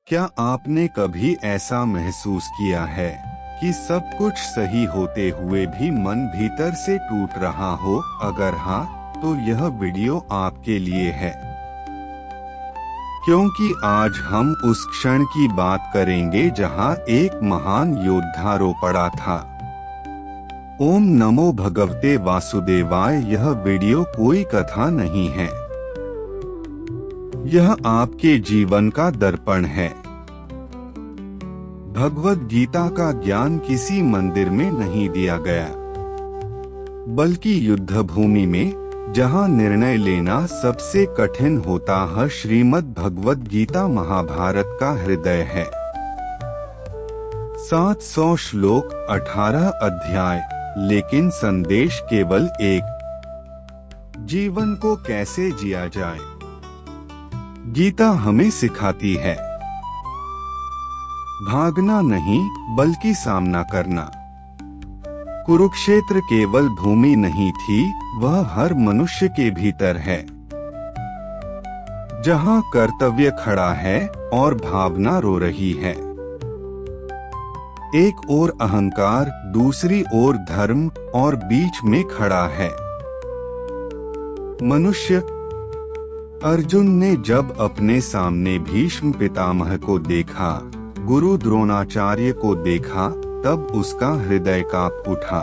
क्या आपने कभी ऐसा महसूस किया है कि सब कुछ सही होते हुए भी मन भीतर से टूट रहा हो? अगर हाँ, तो यह वीडियो आपके लिए है, क्योंकि आज हम उस क्षण की बात करेंगे जहां एक महान योद्धा रो पड़ा था। ओम नमो भगवते वासुदेवाय। यह वीडियो कोई कथा नहीं है, यह आपके जीवन का दर्पण है। भगवद गीता का ज्ञान किसी मंदिर में नहीं दिया गया, बल्कि युद्ध भूमि में, जहां निर्णय लेना सबसे कठिन होता है। श्रीमद् भगवद गीता महाभारत का हृदय है। 700 श्लोक, 18 अध्याय, लेकिन संदेश केवल एक, जीवन को कैसे जिया जाए। गीता हमें सिखाती है भागना नहीं, बल्कि सामना करना। कुरुक्षेत्र केवल भूमि नहीं थी, वह हर मनुष्य के भीतर है, जहां कर्तव्य खड़ा है और भावना रो रही है। एक ओर अहंकार, दूसरी ओर धर्म, और बीच में खड़ा है मनुष्य। अर्जुन ने जब अपने सामने भीष्म पितामह को देखा, गुरु द्रोणाचार्य को देखा, तब उसका हृदय कांप उठा,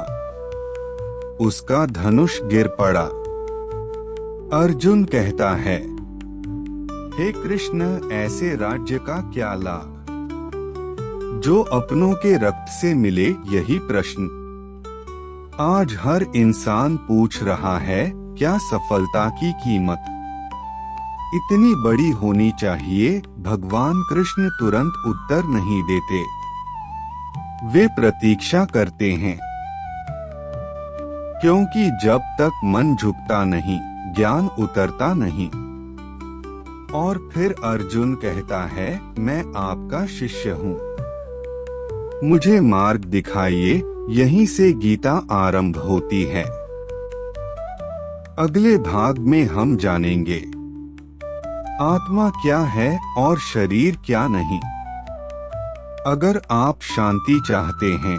उसका धनुष गिर पड़ा। अर्जुन कहता है, हे कृष्ण, ऐसे राज्य का क्या लाभ जो अपनों के रक्त से मिले? यही प्रश्न आज हर इंसान पूछ रहा है। क्या सफलता की कीमत इतनी बड़ी होनी चाहिए? भगवान कृष्ण तुरंत उत्तर नहीं देते, वे प्रतीक्षा करते हैं, क्योंकि जब तक मन झुकता नहीं, ज्ञान उतरता नहीं। और फिर अर्जुन कहता है, मैं आपका शिष्य हूँ, मुझे मार्ग दिखाइए। यहीं से गीता आरंभ होती है। अगले भाग में हम जानेंगे आत्मा क्या है और शरीर क्या नहीं। अगर आप शांति चाहते हैं,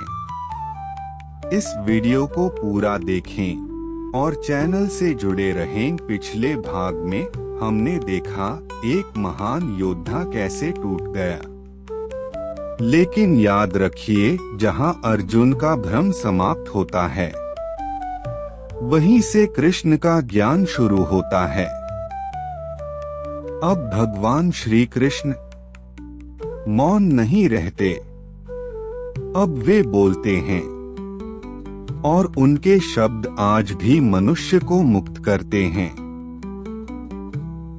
इस वीडियो को पूरा देखें और चैनल से जुड़े रहें। पिछले भाग में हमने देखा एक महान योद्धा कैसे टूट गया, लेकिन याद रखिए, जहां अर्जुन का भ्रम समाप्त होता है, वहीं से कृष्ण का ज्ञान शुरू होता है। अब भगवान श्री कृष्ण मौन नहीं रहते, अब वे बोलते हैं, और उनके शब्द आज भी मनुष्य को मुक्त करते हैं।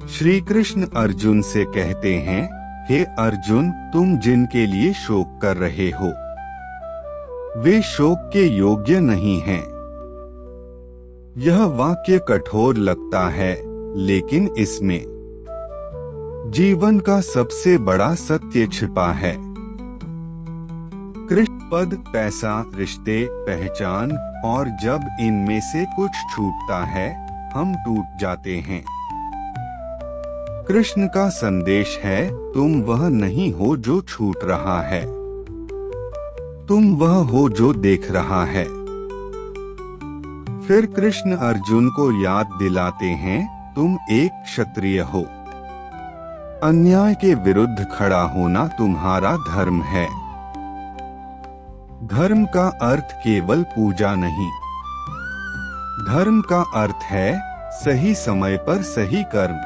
श्री कृष्ण अर्जुन से कहते हैं, हे अर्जुन, तुम जिनके लिए शोक कर रहे हो, वे शोक के योग्य नहीं हैं। यह वाक्य कठोर लगता है, लेकिन इसमें जीवन का सबसे बड़ा सत्य छिपा है। कृष्ण पद, पैसा, रिश्ते, पहचान, और जब इनमें से कुछ छूटता है, हम टूट जाते हैं। कृष्ण का संदेश है, तुम वह नहीं हो जो छूट रहा है, तुम वह हो जो देख रहा है। फिर कृष्ण अर्जुन को याद दिलाते हैं, तुम एक क्षत्रिय हो, अन्याय के विरुद्ध खड़ा होना तुम्हारा धर्म है। धर्म का अर्थ केवल पूजा नहीं, धर्म का अर्थ है सही समय पर सही कर्म,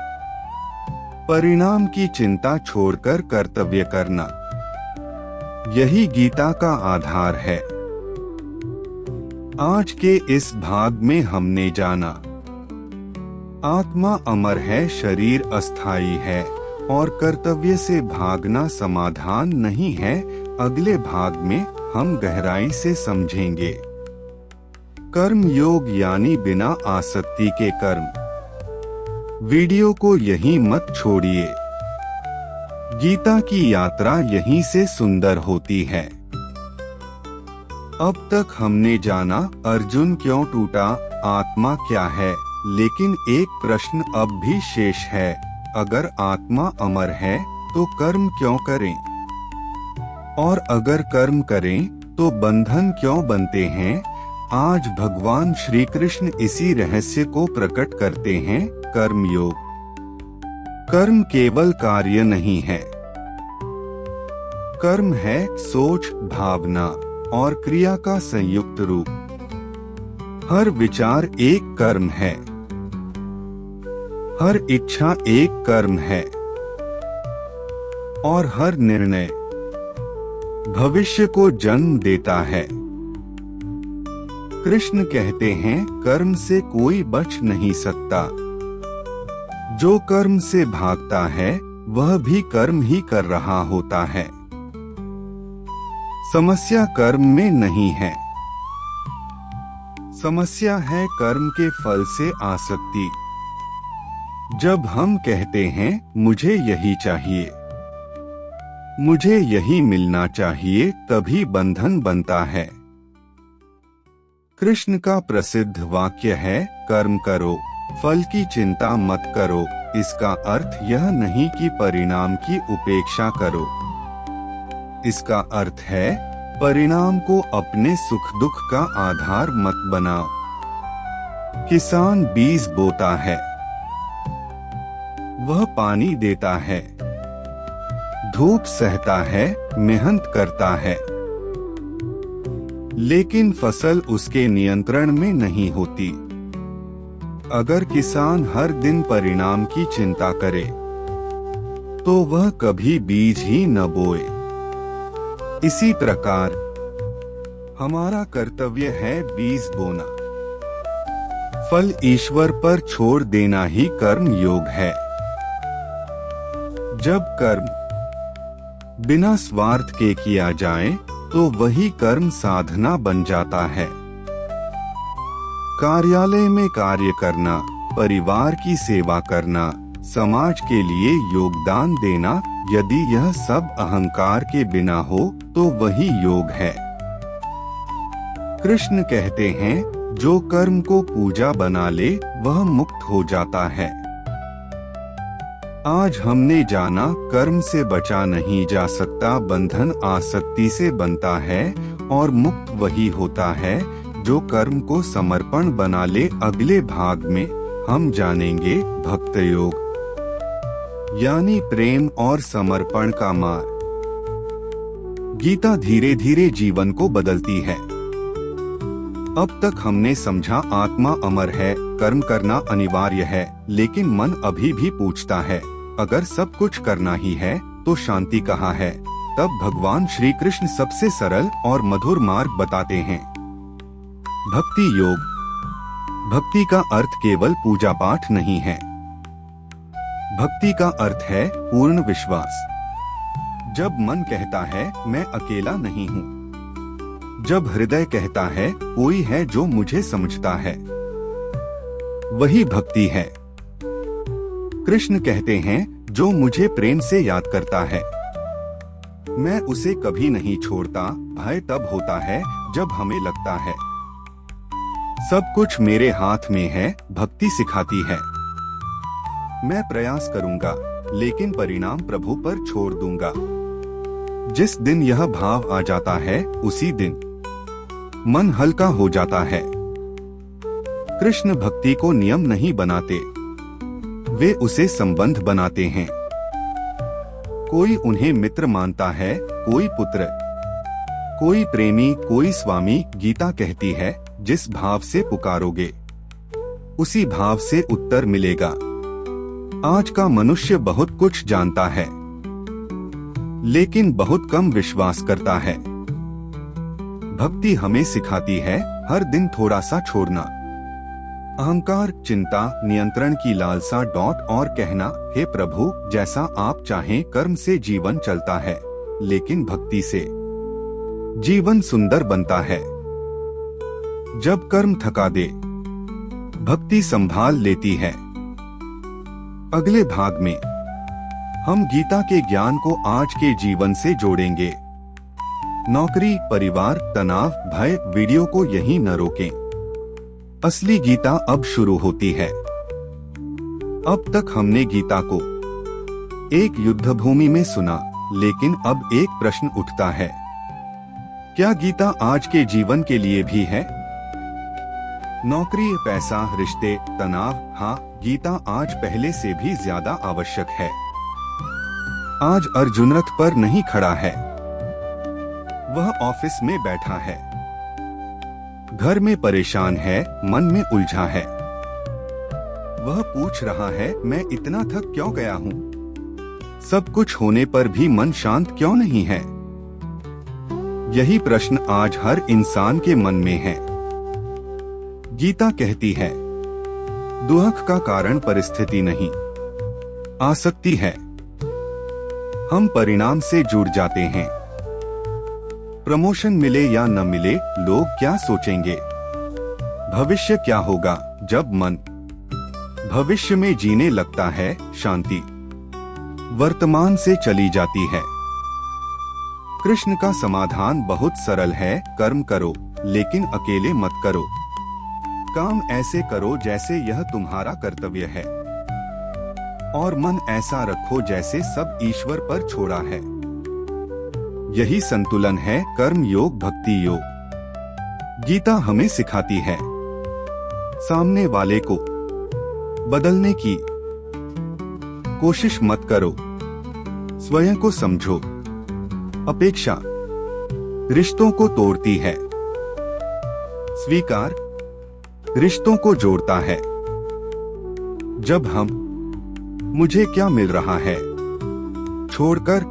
परिणाम की चिंता छोड़कर कर्तव्य करना। यही गीता का आधार है। आज के इस भाग में हमने जाना, आत्मा अमर है, शरीर अस्थायी है, और कर्तव्य से भागना समाधान नहीं है। अगले भाग में हम गहराई से समझेंगे कर्म योग, यानी बिना आसक्ति के कर्म। वीडियो को यहीं मत छोड़िए, गीता की यात्रा यहीं से सुंदर होती है। अब तक हमने जाना अर्जुन क्यों टूटा, आत्मा क्या है, लेकिन एक प्रश्न अब भी शेष है, अगर आत्मा अमर है, तो कर्म क्यों करें? और अगर कर्म करें तो बंधन क्यों बनते हैं? आज भगवान श्री कृष्ण इसी रहस्य को प्रकट करते हैं। कर्म योग। कर्म केवल कार्य नहीं है। कर्म है सोच, भावना और क्रिया का संयुक्त रूप। हर विचार एक कर्म है। हर इच्छा एक कर्म है और हर निर्णय भविष्य को जन्म देता है। कृष्ण कहते हैं, कर्म से कोई बच नहीं सकता। जो कर्म से भागता है वह भी कर्म ही कर रहा होता है। समस्या कर्म में नहीं है। समस्या है कर्म के फल से आसक्ति। जब हम कहते हैं मुझे यही चाहिए, मुझे यही मिलना चाहिए, तभी बंधन बनता है। कृष्ण का प्रसिद्ध वाक्य है, कर्म करो, फल की चिंता मत करो। इसका अर्थ यह नहीं कि परिणाम की उपेक्षा करो। इसका अर्थ है परिणाम को अपने सुख दुख का आधार मत बनाओ। किसान बीज बोता है, वह पानी देता है, धूप सहता है, मेहनत करता है, लेकिन फसल उसके नियंत्रण में नहीं होती। अगर किसान हर दिन परिणाम की चिंता करे तो वह कभी बीज ही न बोए। इसी प्रकार हमारा कर्तव्य है बीज बोना। फल ईश्वर पर छोड़ देना ही कर्म योग है। जब कर्म बिना स्वार्थ के किया जाए तो वही कर्म साधना बन जाता है। कार्यालय में कार्य करना, परिवार की सेवा करना, समाज के लिए योगदान देना, यदि यह सब अहंकार के बिना हो तो वही योग है। कृष्ण कहते हैं, जो कर्म को पूजा बना ले वह मुक्त हो जाता है। आज हमने जाना, कर्म से बचा नहीं जा सकता, बंधन आसक्ति से बनता है और मुक्त वही होता है जो कर्म को समर्पण बना ले। अगले भाग में हम जानेंगे भक्त योग, यानी प्रेम और समर्पण का मार्ग। गीता धीरे धीरे जीवन को बदलती है। अब तक हमने समझा आत्मा अमर है, कर्म करना अनिवार्य है, लेकिन मन अभी भी पूछता है, अगर सब कुछ करना ही है तो शांति कहाँ है? तब भगवान श्री कृष्ण सबसे सरल और मधुर मार्ग बताते हैं, भक्ति योग। भक्ति का अर्थ केवल पूजा पाठ नहीं है। भक्ति का अर्थ है पूर्ण विश्वास। जब मन कहता है मैं अकेला नहीं हूँ, जब हृदय कहता है कोई है जो मुझे समझता है, वही भक्ति है। कृष्ण कहते हैं, जो मुझे प्रेम से याद करता है मैं उसे कभी नहीं छोड़ता। भय तब होता है जब हमें लगता है सब कुछ मेरे हाथ में है। भक्ति सिखाती है, मैं प्रयास करूंगा लेकिन परिणाम प्रभु पर छोड़ दूंगा। जिस दिन यह भाव आ जाता है उसी दिन मन हल्का हो जाता है। कृष्ण भक्ति को नियम नहीं बनाते, वे उसे संबंध बनाते हैं। कोई उन्हें मित्र मानता है, कोई पुत्र, कोई प्रेमी, कोई स्वामी। गीता कहती है, जिस भाव से पुकारोगे उसी भाव से उत्तर मिलेगा। आज का मनुष्य बहुत कुछ जानता है लेकिन बहुत कम विश्वास करता है। भक्ति हमें सिखाती है हर दिन थोड़ा सा छोड़ना। अहंकार, चिंता, नियंत्रण की लालसा और कहना, हे प्रभु जैसा आप चाहें। कर्म से जीवन चलता है लेकिन भक्ति से जीवन सुंदर बनता है। जब कर्म थका दे, भक्ति संभाल लेती है। अगले भाग में हम गीता के ज्ञान को आज के जीवन से जोड़ेंगे। नौकरी, परिवार, तनाव, भय। वीडियो को यहीं न रोकें। असली गीता अब शुरू होती है। अब तक हमने गीता को एक युद्ध भूमि में सुना, लेकिन अब एक प्रश्न उठता है, क्या गीता आज के जीवन के लिए भी है? नौकरी, पैसा, रिश्ते, तनाव, हाँ, गीता आज पहले से भी ज्यादा आवश्यक है। आज अर्जुन रथ पर नहीं खड़ा है, वह ऑफिस में बैठा है, घर में परेशान है, मन में उलझा है। वह पूछ रहा है, मैं इतना थक क्यों गया हूँ? सब कुछ होने पर भी मन शांत क्यों नहीं है? यही प्रश्न आज हर इंसान के मन में है। गीता कहती है, दुख का कारण परिस्थिति नहीं, आसक्ति है। हम परिणाम से जुड़ जाते हैं। प्रमोशन मिले या न मिले, लोग क्या सोचेंगे? भविष्य क्या होगा? जब मन भविष्य में जीने लगता है, शांति वर्तमान से चली जाती है। कृष्ण का समाधान बहुत सरल है, कर्म करो, लेकिन अकेले मत करो। काम ऐसे करो जैसे यह तुम्हारा कर्तव्य है, और मन ऐसा रखो जैसे सब ईश्वर पर छोड़ा है। यही संतुलन है कर्म योग भक्ति योग। गीता हमें सिखाती है, सामने वाले को बदलने की कोशिश मत करो, स्वयं को समझो। अपेक्षा रिश्तों को तोड़ती है, स्वीकार रिश्तों को जोड़ता है। जब हम मुझे क्या मिल रहा है छोड़कर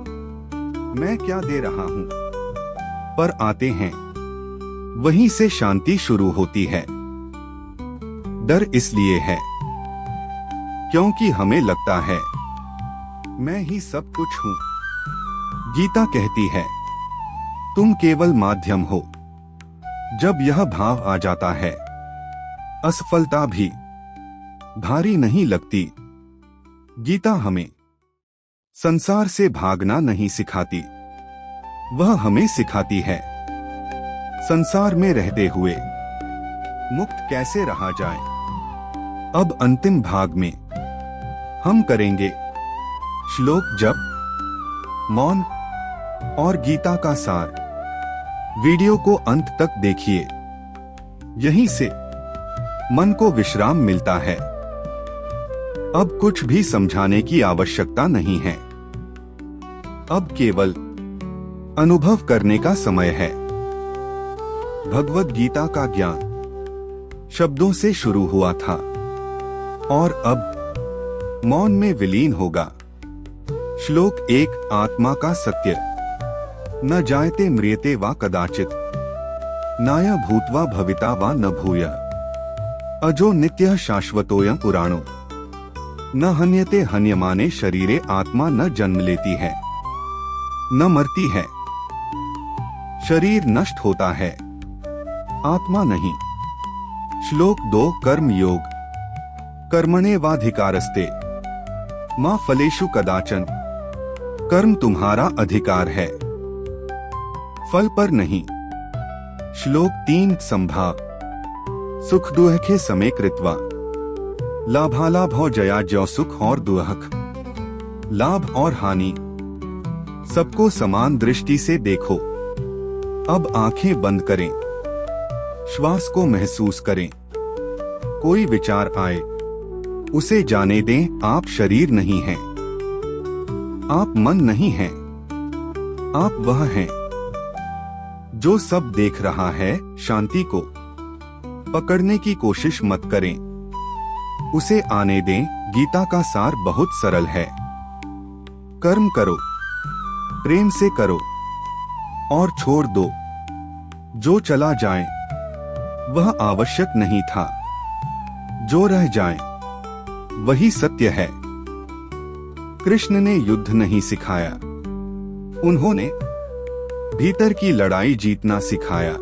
मैं क्या दे रहा हूं पर आते हैं, वहीं से शांति शुरू होती है। डर इसलिए है क्योंकि हमें लगता है मैं ही सब कुछ हूं। गीता कहती है, तुम केवल माध्यम हो। जब यह भाव आ जाता है, असफलता भी भारी नहीं लगती। गीता हमें संसार से भागना नहीं सिखाती, वह हमें सिखाती है संसार में रहते हुए मुक्त कैसे रहा जाए। अब अंतिम भाग में हम करेंगे श्लोक जप, मौन और गीता का सार। वीडियो को अंत तक देखिए, यहीं से मन को विश्राम मिलता है। अब कुछ भी समझाने की आवश्यकता नहीं है, अब केवल अनुभव करने का समय है। भगवद गीता का ज्ञान शब्दों से शुरू हुआ था और अब मौन में विलीन होगा। श्लोक 1, आत्मा का सत्य। न जायते म्रियते वा कदाचित, नाय भूत्वा भविता वा न भूयः, अजो नित्यः शाश्वतोऽयं पुराणो, न हन्यते हन्यमाने शरीरे। आत्मा न जन्म लेती है, न मरती है। शरीर नष्ट होता है, आत्मा नहीं। श्लोक 2, कर्म योग। कर्मण्येवाधिकारस्ते मा फलेषु कदाचन। कर्म तुम्हारा अधिकार है, फल पर नहीं। श्लोक 3, संभाव। सुख दुख समय कृत्वा, लाभालाभो जया ज्यो। सुख और दुख, लाभ और हानि, सबको समान दृष्टि से देखो। अब आंखें बंद करें, श्वास को महसूस करें। कोई विचार आए, उसे जाने दें। आप शरीर नहीं हैं, आप मन नहीं हैं, आप वह हैं जो सब देख रहा है। शांति को पकड़ने की कोशिश मत करें, उसे आने दें। गीता का सार बहुत सरल है, कर्म करो, प्रेम से करो और छोड़ दो। जो चला जाए वह आवश्यक नहीं था, जो रह जाए वही सत्य है। कृष्ण ने युद्ध नहीं सिखाया, उन्होंने भीतर की लड़ाई जीतना सिखाया।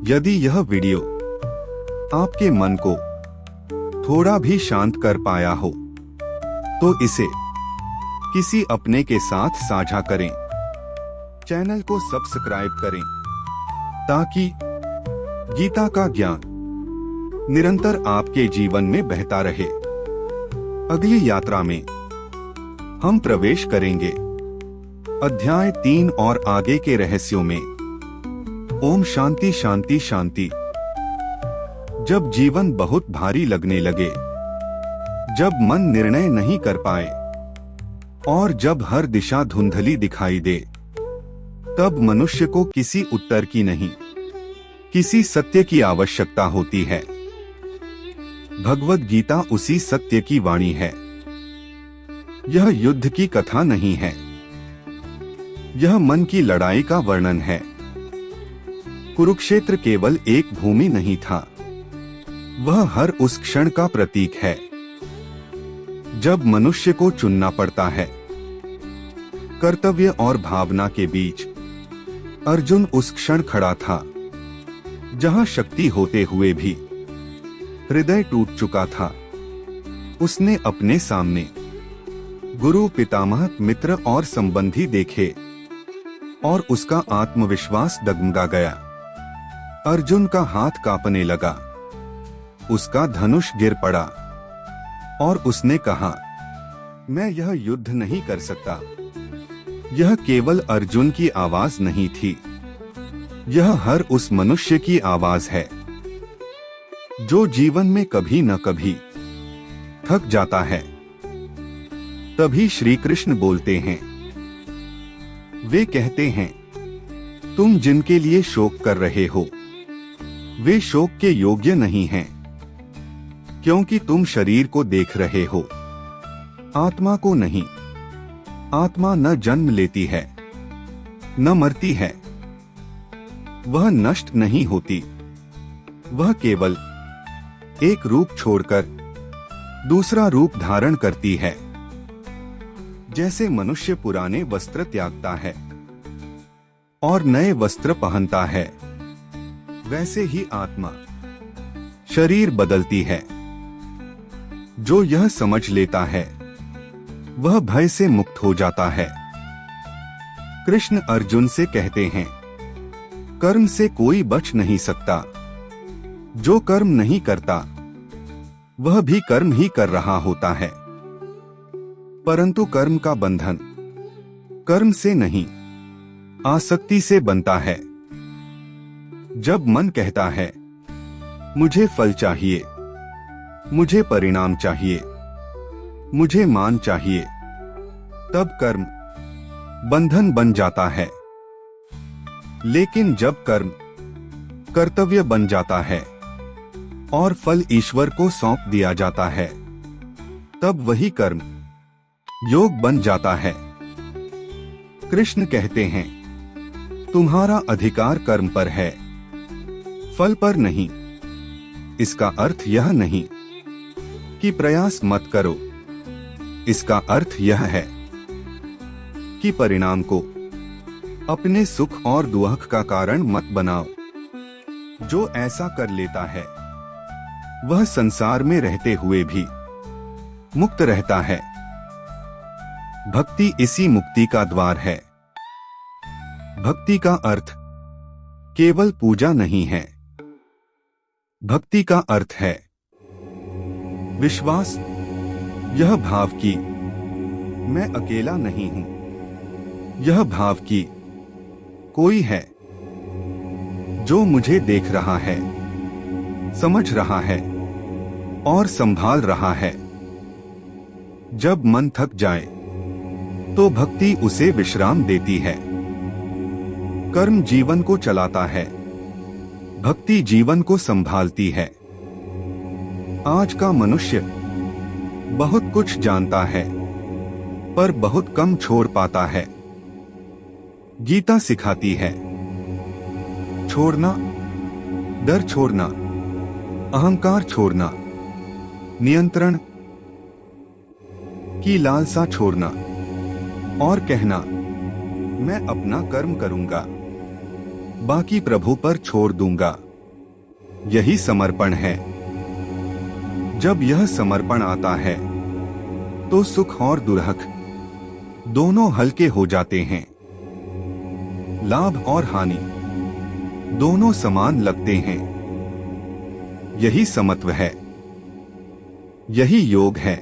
यदि यह वीडियो आपके मन को थोड़ा भी शांत कर पाया हो, तो इसे किसी अपने के साथ साझा करें। चैनल को सब्सक्राइब करें ताकि गीता का ज्ञान निरंतर आपके जीवन में बहता रहे। अगली यात्रा में हम प्रवेश करेंगे अध्याय 3 और आगे के रहस्यों में। ओम शांति शांति शांति। जब जीवन बहुत भारी लगने लगे, जब मन निर्णय नहीं कर पाए और जब हर दिशा धुंधली दिखाई दे, तब मनुष्य को किसी उत्तर की नहीं, किसी सत्य की आवश्यकता होती है। भगवद गीता उसी सत्य की वाणी है। यह युद्ध की कथा नहीं है, यह मन की लड़ाई का वर्णन है। कुरुक्षेत्र केवल एक भूमि नहीं था, वह हर उस क्षण का प्रतीक है जब मनुष्य को चुनना पड़ता है कर्तव्य और भावना के बीच। अर्जुन उस क्षण खड़ा था जहां शक्ति होते हुए भी हृदय टूट चुका था। उसने अपने सामने गुरु, पितामह, मित्र और संबंधी देखे और उसका आत्मविश्वास डगमगा गया। अर्जुन का हाथ कांपने लगा, उसका धनुष गिर पड़ा और उसने कहा, मैं यह युद्ध नहीं कर सकता। यह केवल अर्जुन की आवाज नहीं थी, यह हर उस मनुष्य की आवाज है जो जीवन में कभी न कभी थक जाता है। तभी श्री कृष्ण बोलते हैं। वे कहते हैं, तुम जिनके लिए शोक कर रहे हो वे शोक के योग्य नहीं हैं, क्योंकि तुम शरीर को देख रहे हो, आत्मा को नहीं। आत्मा न जन्म लेती है, न मरती है, वह नष्ट नहीं होती। वह केवल एक रूप छोड़कर दूसरा रूप धारण करती है। जैसे मनुष्य पुराने वस्त्र त्यागता है और नए वस्त्र पहनता है, वैसे ही आत्मा शरीर बदलती है। जो यह समझ लेता है वह भय से मुक्त हो जाता है। कृष्ण अर्जुन से कहते हैं, कर्म से कोई बच नहीं सकता। जो कर्म नहीं करता वह भी कर्म ही कर रहा होता है, परंतु कर्म का बंधन कर्म से नहीं, आसक्ति से बनता है। जब मन कहता है, मुझे फल चाहिए, मुझे परिणाम चाहिए, मुझे मान चाहिए, तब कर्म बंधन बन जाता है। लेकिन जब कर्म कर्तव्य बन जाता है और फल ईश्वर को सौंप दिया जाता है, तब वही कर्म योग बन जाता है। कृष्ण कहते हैं, तुम्हारा अधिकार कर्म पर है, फल पर नहीं। इसका अर्थ यह नहीं कि प्रयास मत करो, इसका अर्थ यह है कि परिणाम को अपने सुख और दुख का कारण मत बनाओ। जो ऐसा कर लेता है वह संसार में रहते हुए भी मुक्त रहता है। भक्ति इसी मुक्ति का द्वार है। भक्ति का अर्थ केवल पूजा नहीं है, भक्ति का अर्थ है विश्वास, यह भाव कि मैं अकेला नहीं हूं, यह भाव कि कोई है जो मुझे देख रहा है, समझ रहा है और संभाल रहा है। जब मन थक जाए तो भक्ति उसे विश्राम देती है। कर्म जीवन को चलाता है, भक्ति जीवन को संभालती है। आज का मनुष्य बहुत कुछ जानता है पर बहुत कम छोड़ पाता है। गीता सिखाती है, छोड़ना, डर छोड़ना, अहंकार छोड़ना, नियंत्रण की लालसा छोड़ना और कहना, मैं अपना कर्म करूंगा, बाकी प्रभु पर छोड़ दूंगा। यही समर्पण है। जब यह समर्पण आता है तो सुख और दुर्हक दोनों हल्के हो जाते हैं। लाभ और हानि दोनों समान लगते हैं। यही समत्व है, यही योग है।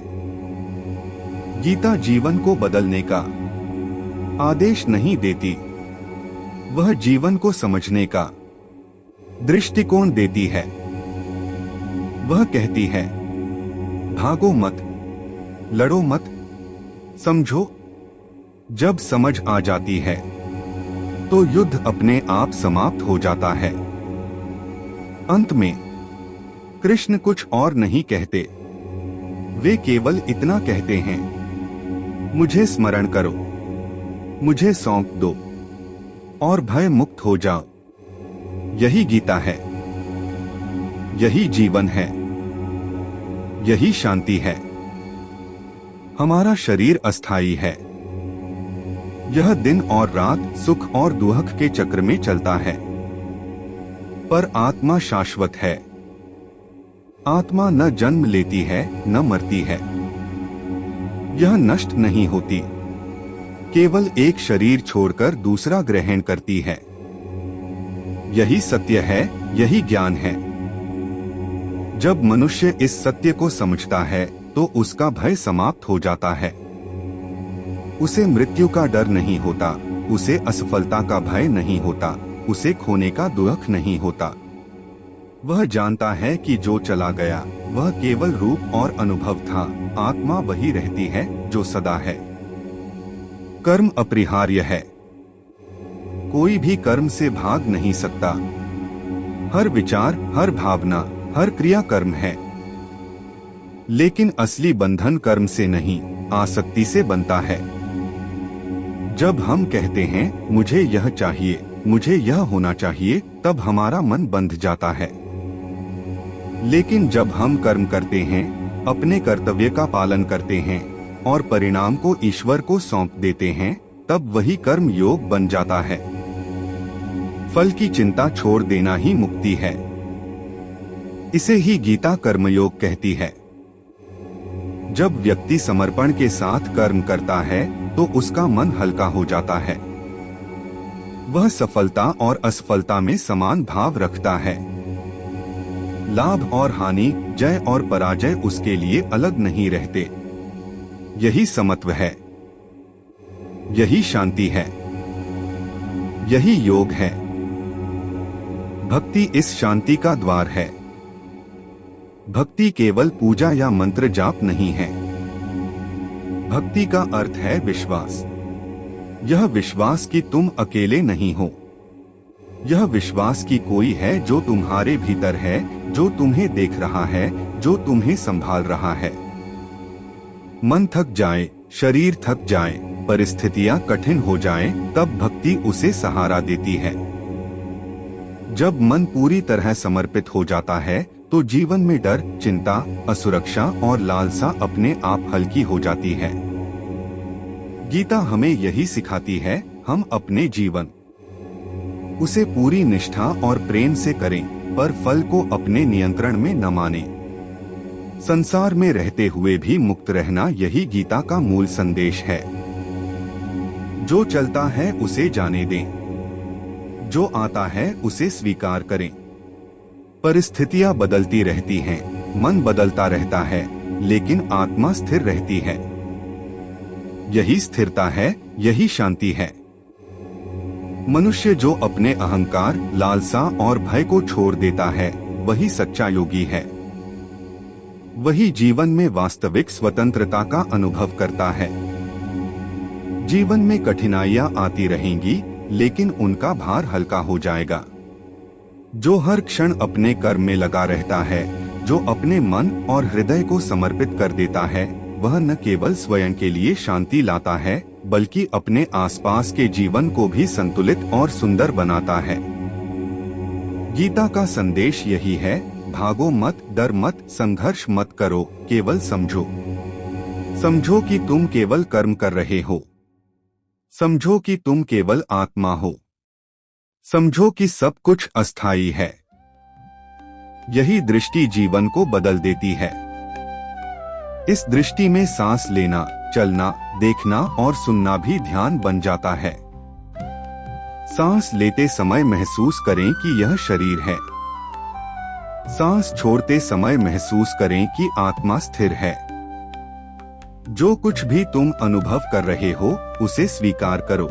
गीता जीवन को बदलने का आदेश नहीं देती, वह जीवन को समझने का दृष्टिकोण देती है। वह कहती है, भागो मत, लड़ो मत, समझो। जब समझ आ जाती है तो युद्ध अपने आप समाप्त हो जाता है। अंत में कृष्ण कुछ और नहीं कहते, वे केवल इतना कहते हैं, मुझे स्मरण करो, मुझे सौंप दो और भय मुक्त हो जाओ। यही गीता है, यही जीवन है, यही शांति है। हमारा शरीर अस्थायी है, यह दिन और रात, सुख और दुख के चक्र में चलता है, पर आत्मा शाश्वत है। आत्मा न जन्म लेती है न मरती है, यह नष्ट नहीं होती, केवल एक शरीर छोड़कर दूसरा ग्रहण करती है। यही सत्य है, यही ज्ञान है। जब मनुष्य इस सत्य को समझता है तो उसका भय समाप्त हो जाता है। उसे मृत्यु का डर नहीं होता, उसे असफलता का भय नहीं होता, उसे खोने का दुख नहीं होता। वह जानता है कि जो चला गया वह केवल रूप और अनुभव था, आत्मा वही रहती है जो सदा है। कर्म अपरिहार्य है, कोई भी कर्म से भाग नहीं सकता। हर विचार, हर भावना, हर क्रिया कर्म है। लेकिन असली बंधन कर्म से नहीं, आसक्ति से बनता है। जब हम कहते हैं मुझे यह चाहिए, मुझे यह होना चाहिए, तब हमारा मन बंध जाता है। लेकिन जब हम कर्म करते हैं, अपने कर्तव्य का पालन करते हैं और परिणाम को ईश्वर को सौंप देते हैं, तब वही कर्म योग बन जाता है। फल की चिंता छोड़ देना ही मुक्ति है। इसे ही गीता कर्मयोग कहती है। जब व्यक्ति समर्पण के साथ कर्म करता है तो उसका मन हल्का हो जाता है। वह सफलता और असफलता में समान भाव रखता है। लाभ और हानि, जय और पराजय उसके लिए अलग नहीं रहते। यही समत्व है, यही शांति है, यही योग है। भक्ति इस शांति का द्वार है। भक्ति केवल पूजा या मंत्र जाप नहीं है। भक्ति का अर्थ है विश्वास। यह विश्वास कि तुम अकेले नहीं हो। यह विश्वास कि कोई है जो तुम्हारे भीतर है, जो तुम्हें देख रहा है, जो तुम्हें संभाल रहा है। मन थक जाए, शरीर थक जाए, परिस्थितियां कठिन हो जाएं, तब भक्ति उसे सहारा देती है। जब मन पूरी तरह समर्पित हो जाता है तो जीवन में डर, चिंता, असुरक्षा और लालसा अपने आप हल्की हो जाती है। गीता हमें यही सिखाती है, हम अपने जीवन उसे पूरी निष्ठा और प्रेम से करें, पर फल को अपने नियंत्रण में न मानें। संसार में रहते हुए भी मुक्त रहना, यही गीता का मूल संदेश है। जो चलता है उसे जाने दें, जो आता है उसे स्वीकार करें। परिस्थितियां बदलती रहती हैं, मन बदलता रहता है, लेकिन आत्मा स्थिर रहती है। यही स्थिरता है, यही शांति है। मनुष्य जो अपने अहंकार, लालसा और भय को छोड़ देता है, वही सच्चा योगी है। वही जीवन में वास्तविक स्वतंत्रता का अनुभव करता है। जीवन में कठिनाइयां आती रहेंगी, लेकिन उनका भार हल्का हो जाएगा। जो हर क्षण अपने कर्म में लगा रहता है, जो अपने मन और हृदय को समर्पित कर देता है, वह न केवल स्वयं के लिए शांति लाता है, बल्कि अपने आसपास के जीवन को भी संतुलित और सुंदर बनाता है। गीता का संदेश यही है, भागो मत, डर मत, संघर्ष मत करो, केवल समझो। समझो कि तुम केवल कर्म कर रहे हो। समझो कि तुम केवल आत्मा हो। समझो कि सब कुछ अस्थायी है। यही दृष्टि जीवन को बदल देती है। इस दृष्टि में सांस लेना, चलना, देखना और सुनना भी ध्यान बन जाता है। सांस लेते समय महसूस करें कि यह शरीर है। सांस छोड़ते समय महसूस करें कि आत्मा स्थिर है। जो कुछ भी तुम अनुभव कर रहे हो उसे स्वीकार करो।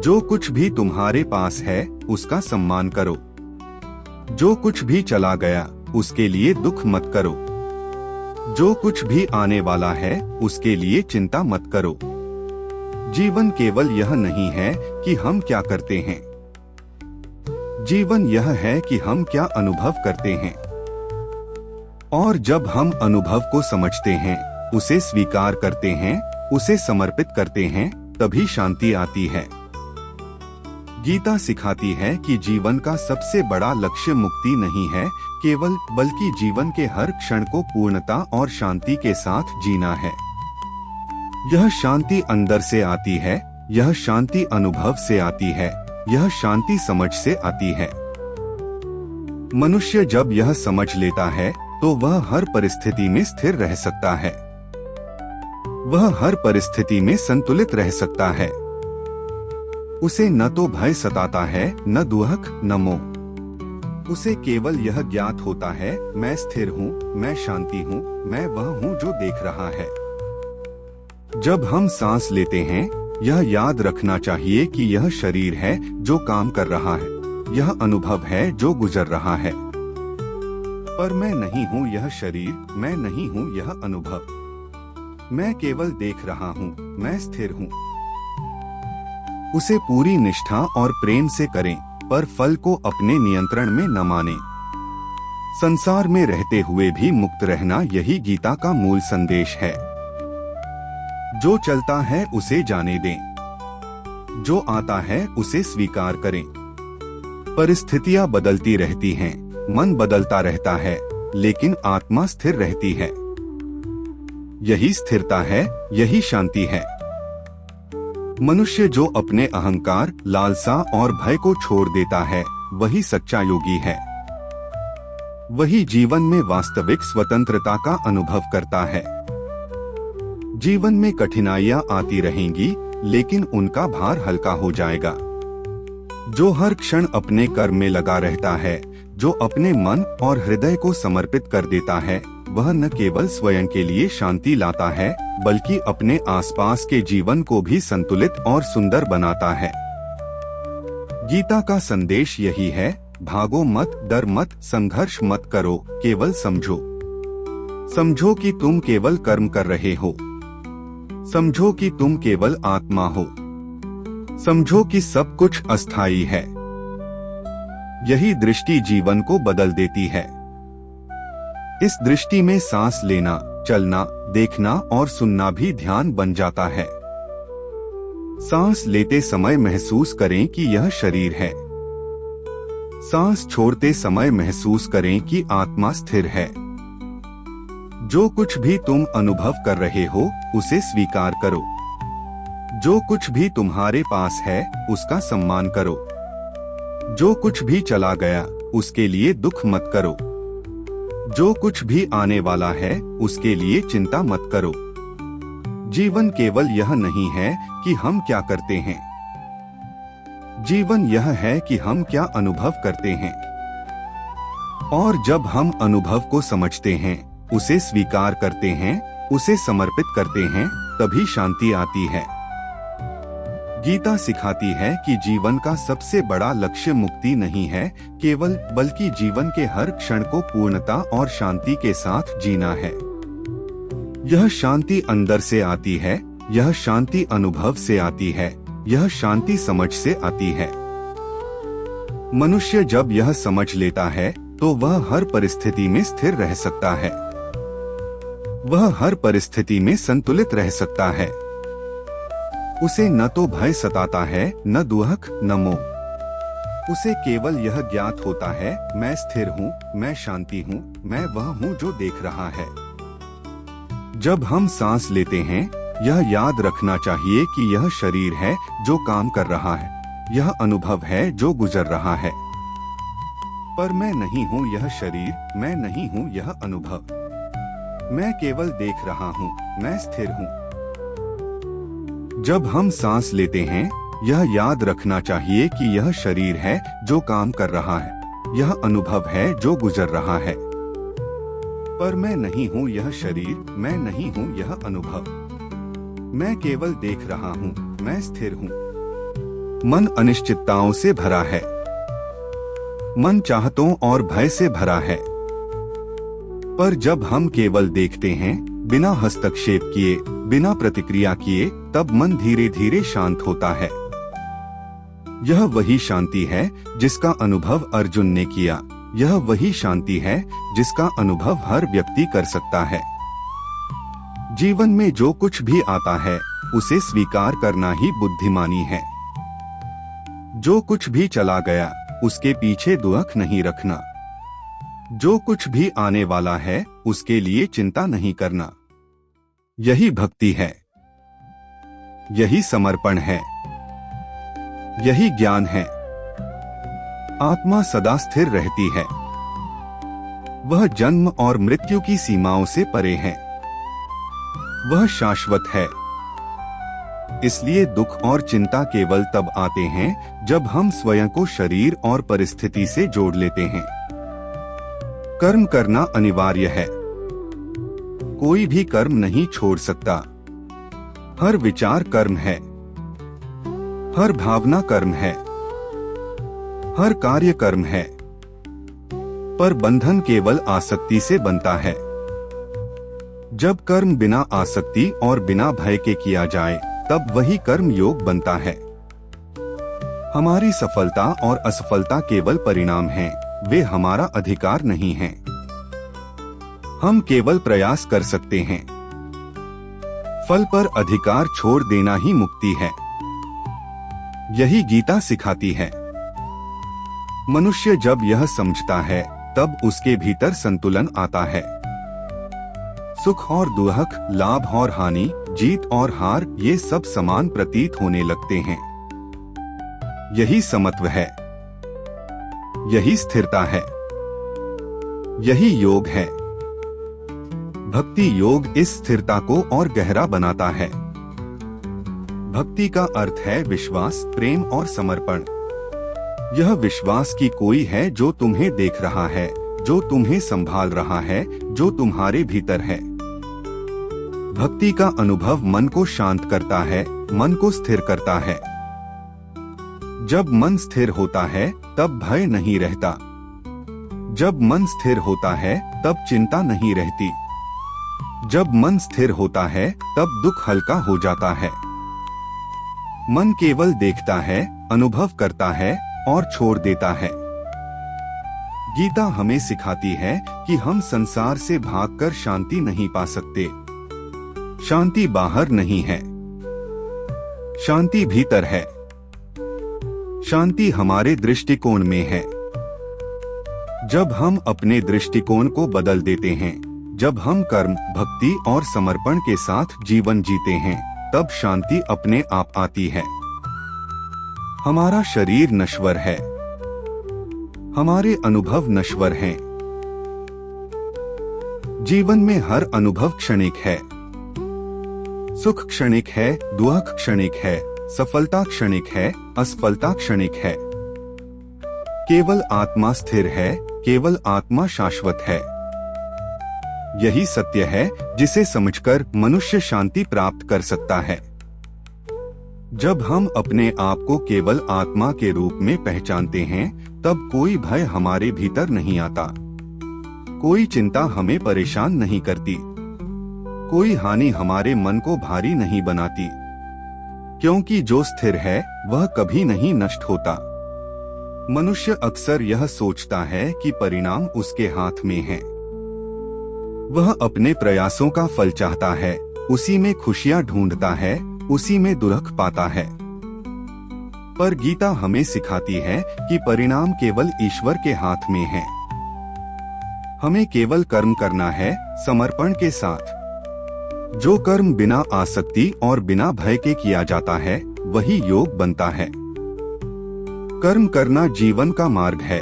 जो कुछ भी तुम्हारे पास है उसका सम्मान करो। जो कुछ भी चला गया उसके लिए दुख मत करो। जो कुछ भी आने वाला है उसके लिए चिंता मत करो। जीवन केवल यह नहीं है कि हम क्या करते हैं, जीवन यह है कि हम क्या अनुभव करते हैं। और जब हम अनुभव को समझते हैं, उसे स्वीकार करते हैं, उसे समर्पित करते हैं, तभी शांति आती है। गीता सिखाती है कि जीवन का सबसे बड़ा लक्ष्य मुक्ति नहीं है केवल, बल्कि जीवन के हर क्षण को पूर्णता और शांति के साथ जीना है। यह शांति अंदर से आती है, यह शांति अनुभव से आती है, यह शांति समझ से आती है। मनुष्य जब यह समझ लेता है तो वह हर परिस्थिति में स्थिर रह सकता है। वह हर परिस्थिति में संतुलित रह सकता है। उसे न तो भय सताता है, न दुख, न मोह। उसे केवल यह ज्ञात होता है, मैं स्थिर हूँ, मैं शांति हूँ, मैं वह हूँ जो देख रहा है। जब हम सांस लेते हैं, यह याद रखना चाहिए कि यह शरीर है जो काम कर रहा है, यह अनुभव है जो गुजर रहा है। पर मैं नहीं हूँ यह शरीर, मैं नहीं हूँ यह अनुभव। मैं केवल देख रहा हूँ, मैं स्थिर हूँ। उसे पूरी निष्ठा और प्रेम से करें, पर फल को अपने नियंत्रण में न मानें। संसार में रहते हुए भी मुक्त रहना, यही गीता का मूल संदेश है। जो चलता है उसे जाने दें, जो आता है उसे स्वीकार करें। परिस्थितियां बदलती रहती हैं, मन बदलता रहता है, लेकिन आत्मा स्थिर रहती है। यही स्थिरता है, यही शांति है। मनुष्य जो अपने अहंकार, लालसा और भय को छोड़ देता है, वही सच्चा योगी है। वही जीवन में वास्तविक स्वतंत्रता का अनुभव करता है। जीवन में कठिनाइयां आती रहेंगी, लेकिन उनका भार हल्का हो जाएगा। जो हर क्षण अपने कर्म में लगा रहता है, जो अपने मन और हृदय को समर्पित कर देता है, वह न केवल स्वयं के लिए शांति लाता है, बल्कि अपने आसपास के जीवन को भी संतुलित और सुंदर बनाता है। गीता का संदेश यही है, भागो मत, डर मत, संघर्ष मत करो, केवल समझो। समझो कि तुम केवल कर्म कर रहे हो। समझो कि तुम केवल आत्मा हो। समझो कि सब कुछ अस्थायी है। यही दृष्टि जीवन को बदल देती है। इस दृष्टि में सांस लेना, चलना, देखना और सुनना भी ध्यान बन जाता है। सांस लेते समय महसूस करें कि यह शरीर है। सांस छोड़ते समय महसूस करें कि आत्मा स्थिर है। जो कुछ भी तुम अनुभव कर रहे हो उसे स्वीकार करो। जो कुछ भी तुम्हारे पास है उसका सम्मान करो। जो कुछ भी चला गया उसके लिए दुख मत करो। जो कुछ भी आने वाला है उसके लिए चिंता मत करो। जीवन केवल यह नहीं है कि हम क्या करते हैं, जीवन यह है कि हम क्या अनुभव करते हैं। और जब हम अनुभव को समझते हैं, उसे स्वीकार करते हैं, उसे समर्पित करते हैं, तभी शांति आती है। गीता सिखाती है कि जीवन का सबसे बड़ा लक्ष्य मुक्ति नहीं है केवल, बल्कि जीवन के हर क्षण को पूर्णता और शांति के साथ जीना है। यह शांति अंदर से आती है, यह शांति अनुभव से आती है, यह शांति समझ से आती है। मनुष्य जब यह समझ लेता है तो वह हर परिस्थिति में स्थिर रह सकता है। वह हर परिस्थिति में संतुलित रह सकता है। उसे न तो भय सताता है, न दुख, न मोह। उसे केवल यह ज्ञात होता है, मैं स्थिर हूँ, मैं शांति हूँ, मैं वह हूँ जो देख रहा है। जब हम सांस लेते हैं, यह याद रखना चाहिए कि यह शरीर है जो काम कर रहा है, यह अनुभव है जो गुजर रहा है। पर मैं नहीं हूँ यह शरीर, मैं नहीं हूँ यह अनुभव। मैं केवल देख रहा हूँ, मैं स्थिर हूँ। जब हम सांस लेते हैं, यह याद रखना चाहिए कि यह शरीर है जो काम कर रहा है, यह अनुभव है जो गुजर रहा है। पर मैं नहीं हूँ यह शरीर, मैं नहीं हूँ यह अनुभव। मैं केवल देख रहा हूँ, मैं स्थिर हूँ। मन अनिश्चितताओं से भरा है। मन चाहतों और भय से भरा है। पर जब हम केवल देखते हैं, बिना हस्तक्षेप किए, बिना प्रतिक्रिया किए, तब मन धीरे धीरे शांत होता है। यह वही शांति है जिसका अनुभव अर्जुन ने किया। यह वही शांति है जिसका अनुभव हर व्यक्ति कर सकता है। जीवन में जो कुछ भी आता है, उसे स्वीकार करना ही बुद्धिमानी है। जो कुछ भी चला गया, उसके पीछे दुख नहीं रखना। जो कुछ भी आने वाला है, उसके लिए चिंता नहीं करना। यही भक्ति है, यही समर्पण है, यही ज्ञान है। आत्मा सदा स्थिर रहती है। वह जन्म और मृत्यु की सीमाओं से परे है। वह शाश्वत है। इसलिए दुख और चिंता केवल तब आते हैं जब हम स्वयं को शरीर और परिस्थिति से जोड़ लेते हैं। कर्म करना अनिवार्य है। कोई भी कर्म नहीं छोड़ सकता। हर विचार कर्म है। हर भावना कर्म है। हर कार्य कर्म है। पर बंधन केवल आसक्ति से बनता है। जब कर्म बिना आसक्ति और बिना भय के किया जाए, तब वही कर्म योग बनता है। हमारी सफलता और असफलता केवल परिणाम हैं, वे हमारा अधिकार नहीं हैं। हम केवल प्रयास कर सकते हैं। फल पर अधिकार छोड़ देना ही मुक्ति है। यही गीता सिखाती है। मनुष्य जब यह समझता है, तब उसके भीतर संतुलन आता है। सुख और दुख, लाभ और हानि, जीत और हार, ये सब समान प्रतीत होने लगते हैं। यही समत्व है। यही स्थिरता है। यही योग है। भक्ति योग इस स्थिरता को और गहरा बनाता है। भक्ति का अर्थ है विश्वास, प्रेम और समर्पण। यह विश्वास कि कोई है जो तुम्हें देख रहा है, जो तुम्हें संभाल रहा है, जो तुम्हारे भीतर है। भक्ति का अनुभव मन को शांत करता है, मन को स्थिर करता है। जब मन स्थिर होता है, तब भय नहीं रहता। जब मन स्थिर होता है, तब चिंता नहीं रहती। जब मन स्थिर होता है, तब दुख हल्का हो जाता है। मन केवल देखता है, अनुभव करता है और छोड़ देता है। गीता हमें सिखाती है कि हम संसार से भागकर शांति नहीं पा सकते। शांति बाहर नहीं है, शांति भीतर है। शांति हमारे दृष्टिकोण में है। जब हम अपने दृष्टिकोण को बदल देते हैं, जब हम कर्म, भक्ति और समर्पण के साथ जीवन जीते हैं, तब शांति अपने आप आती है। हमारा शरीर नश्वर है। हमारे अनुभव नश्वर हैं। जीवन में हर अनुभव क्षणिक है। सुख क्षणिक है, दुख क्षणिक है, सफलता क्षणिक है, असफलता क्षणिक है। केवल आत्मा स्थिर है, केवल आत्मा शाश्वत है। यही सत्य है जिसे समझकर मनुष्य शांति प्राप्त कर सकता है। जब हम अपने आप को केवल आत्मा के रूप में पहचानते हैं, तब कोई भय हमारे भीतर नहीं आता। कोई चिंता हमें परेशान नहीं करती। कोई हानि हमारे मन को भारी नहीं बनाती। क्योंकि जो स्थिर है, वह कभी नहीं नष्ट होता। मनुष्य अक्सर यह सोचता है कि परिणाम उसके हाथ में है। वह अपने प्रयासों का फल चाहता है, उसी में खुशियां ढूंढता है, उसी में दुख पाता है। पर गीता हमें सिखाती है कि परिणाम केवल ईश्वर के हाथ में है। हमें केवल कर्म करना है, समर्पण के साथ। जो कर्म बिना आसक्ति और बिना भय के किया जाता है, वही योग बनता है। कर्म करना जीवन का मार्ग है।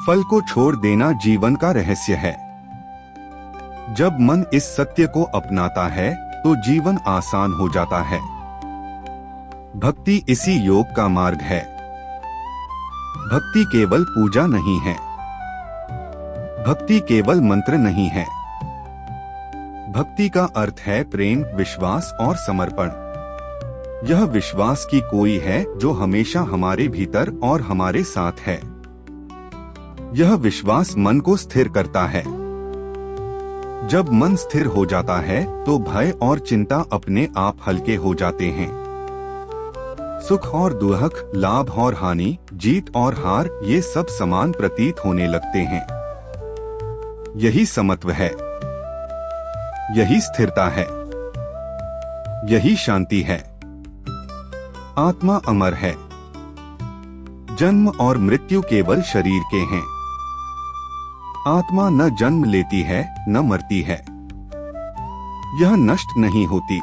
फल को छोड़ देना जीवन का रहस्य है। जब मन इस सत्य को अपनाता है, तो जीवन आसान हो जाता है। भक्ति इसी योग का मार्ग है। भक्ति केवल पूजा नहीं है। भक्ति केवल मंत्र नहीं है। भक्ति का अर्थ है प्रेम, विश्वास और समर्पण। यह विश्वास की कोई है जो हमेशा हमारे भीतर और हमारे साथ है। यह विश्वास मन को स्थिर करता है। जब मन स्थिर हो जाता है तो भय और चिंता अपने आप हल्के हो जाते हैं। सुख और दुख, लाभ और हानि, जीत और हार, ये सब समान प्रतीत होने लगते हैं। यही समत्व है, यही स्थिरता है, यही शांति है। आत्मा अमर है। जन्म और मृत्यु केवल शरीर के हैं। आत्मा न जन्म लेती है न मरती है। यह नष्ट नहीं होती,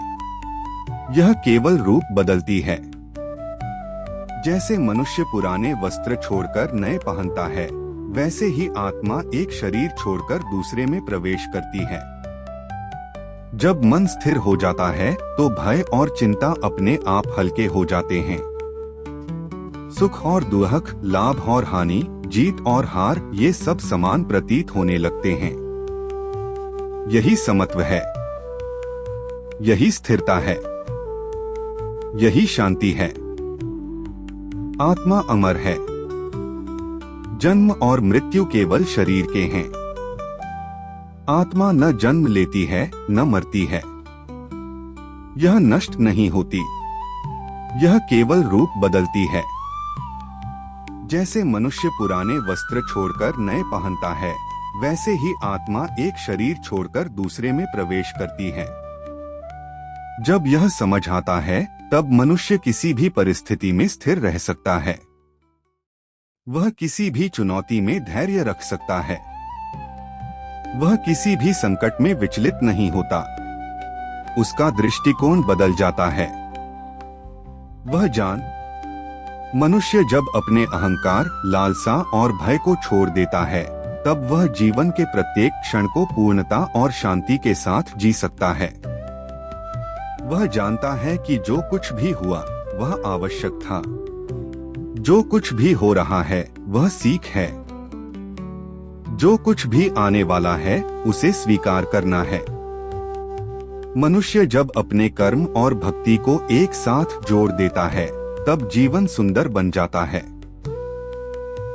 यह केवल रूप बदलती है। जैसे मनुष्य पुराने वस्त्र छोड़कर नए पहनता है, वैसे ही आत्मा एक शरीर छोड़कर दूसरे में प्रवेश करती है। जब मन स्थिर हो जाता है तो भय और चिंता अपने आप हल्के हो जाते हैं। सुख और दुख, लाभ और हानि, जीत और हार, ये सब समान प्रतीत होने लगते हैं। यही समत्व है, यही स्थिरता है, यही शांति है। आत्मा अमर है। जन्म और मृत्यु केवल शरीर के हैं। आत्मा न जन्म लेती है न मरती है। यह नष्ट नहीं होती, यह केवल रूप बदलती है। जैसे मनुष्य पुराने वस्त्र छोड़कर नए पहनता है, वैसे ही आत्मा एक शरीर छोड़कर दूसरे में प्रवेश करती है। जब यह समझ आता है, तब मनुष्य किसी भी परिस्थिति में स्थिर रह सकता है। वह किसी भी चुनौती में धैर्य रख सकता है। वह किसी भी संकट में विचलित नहीं होता। उसका दृष्टिकोण बदल जाता है। वह मनुष्य जब अपने अहंकार, लालसा और भय को छोड़ देता है, तब वह जीवन के प्रत्येक क्षण को पूर्णता और शांति के साथ जी सकता है। वह जानता है कि जो कुछ भी हुआ वह आवश्यक था। जो कुछ भी हो रहा है वह सीख है। जो कुछ भी आने वाला है उसे स्वीकार करना है। मनुष्य जब अपने कर्म और भक्ति को एक साथ जोड़ देता है, तब जीवन सुंदर बन जाता है।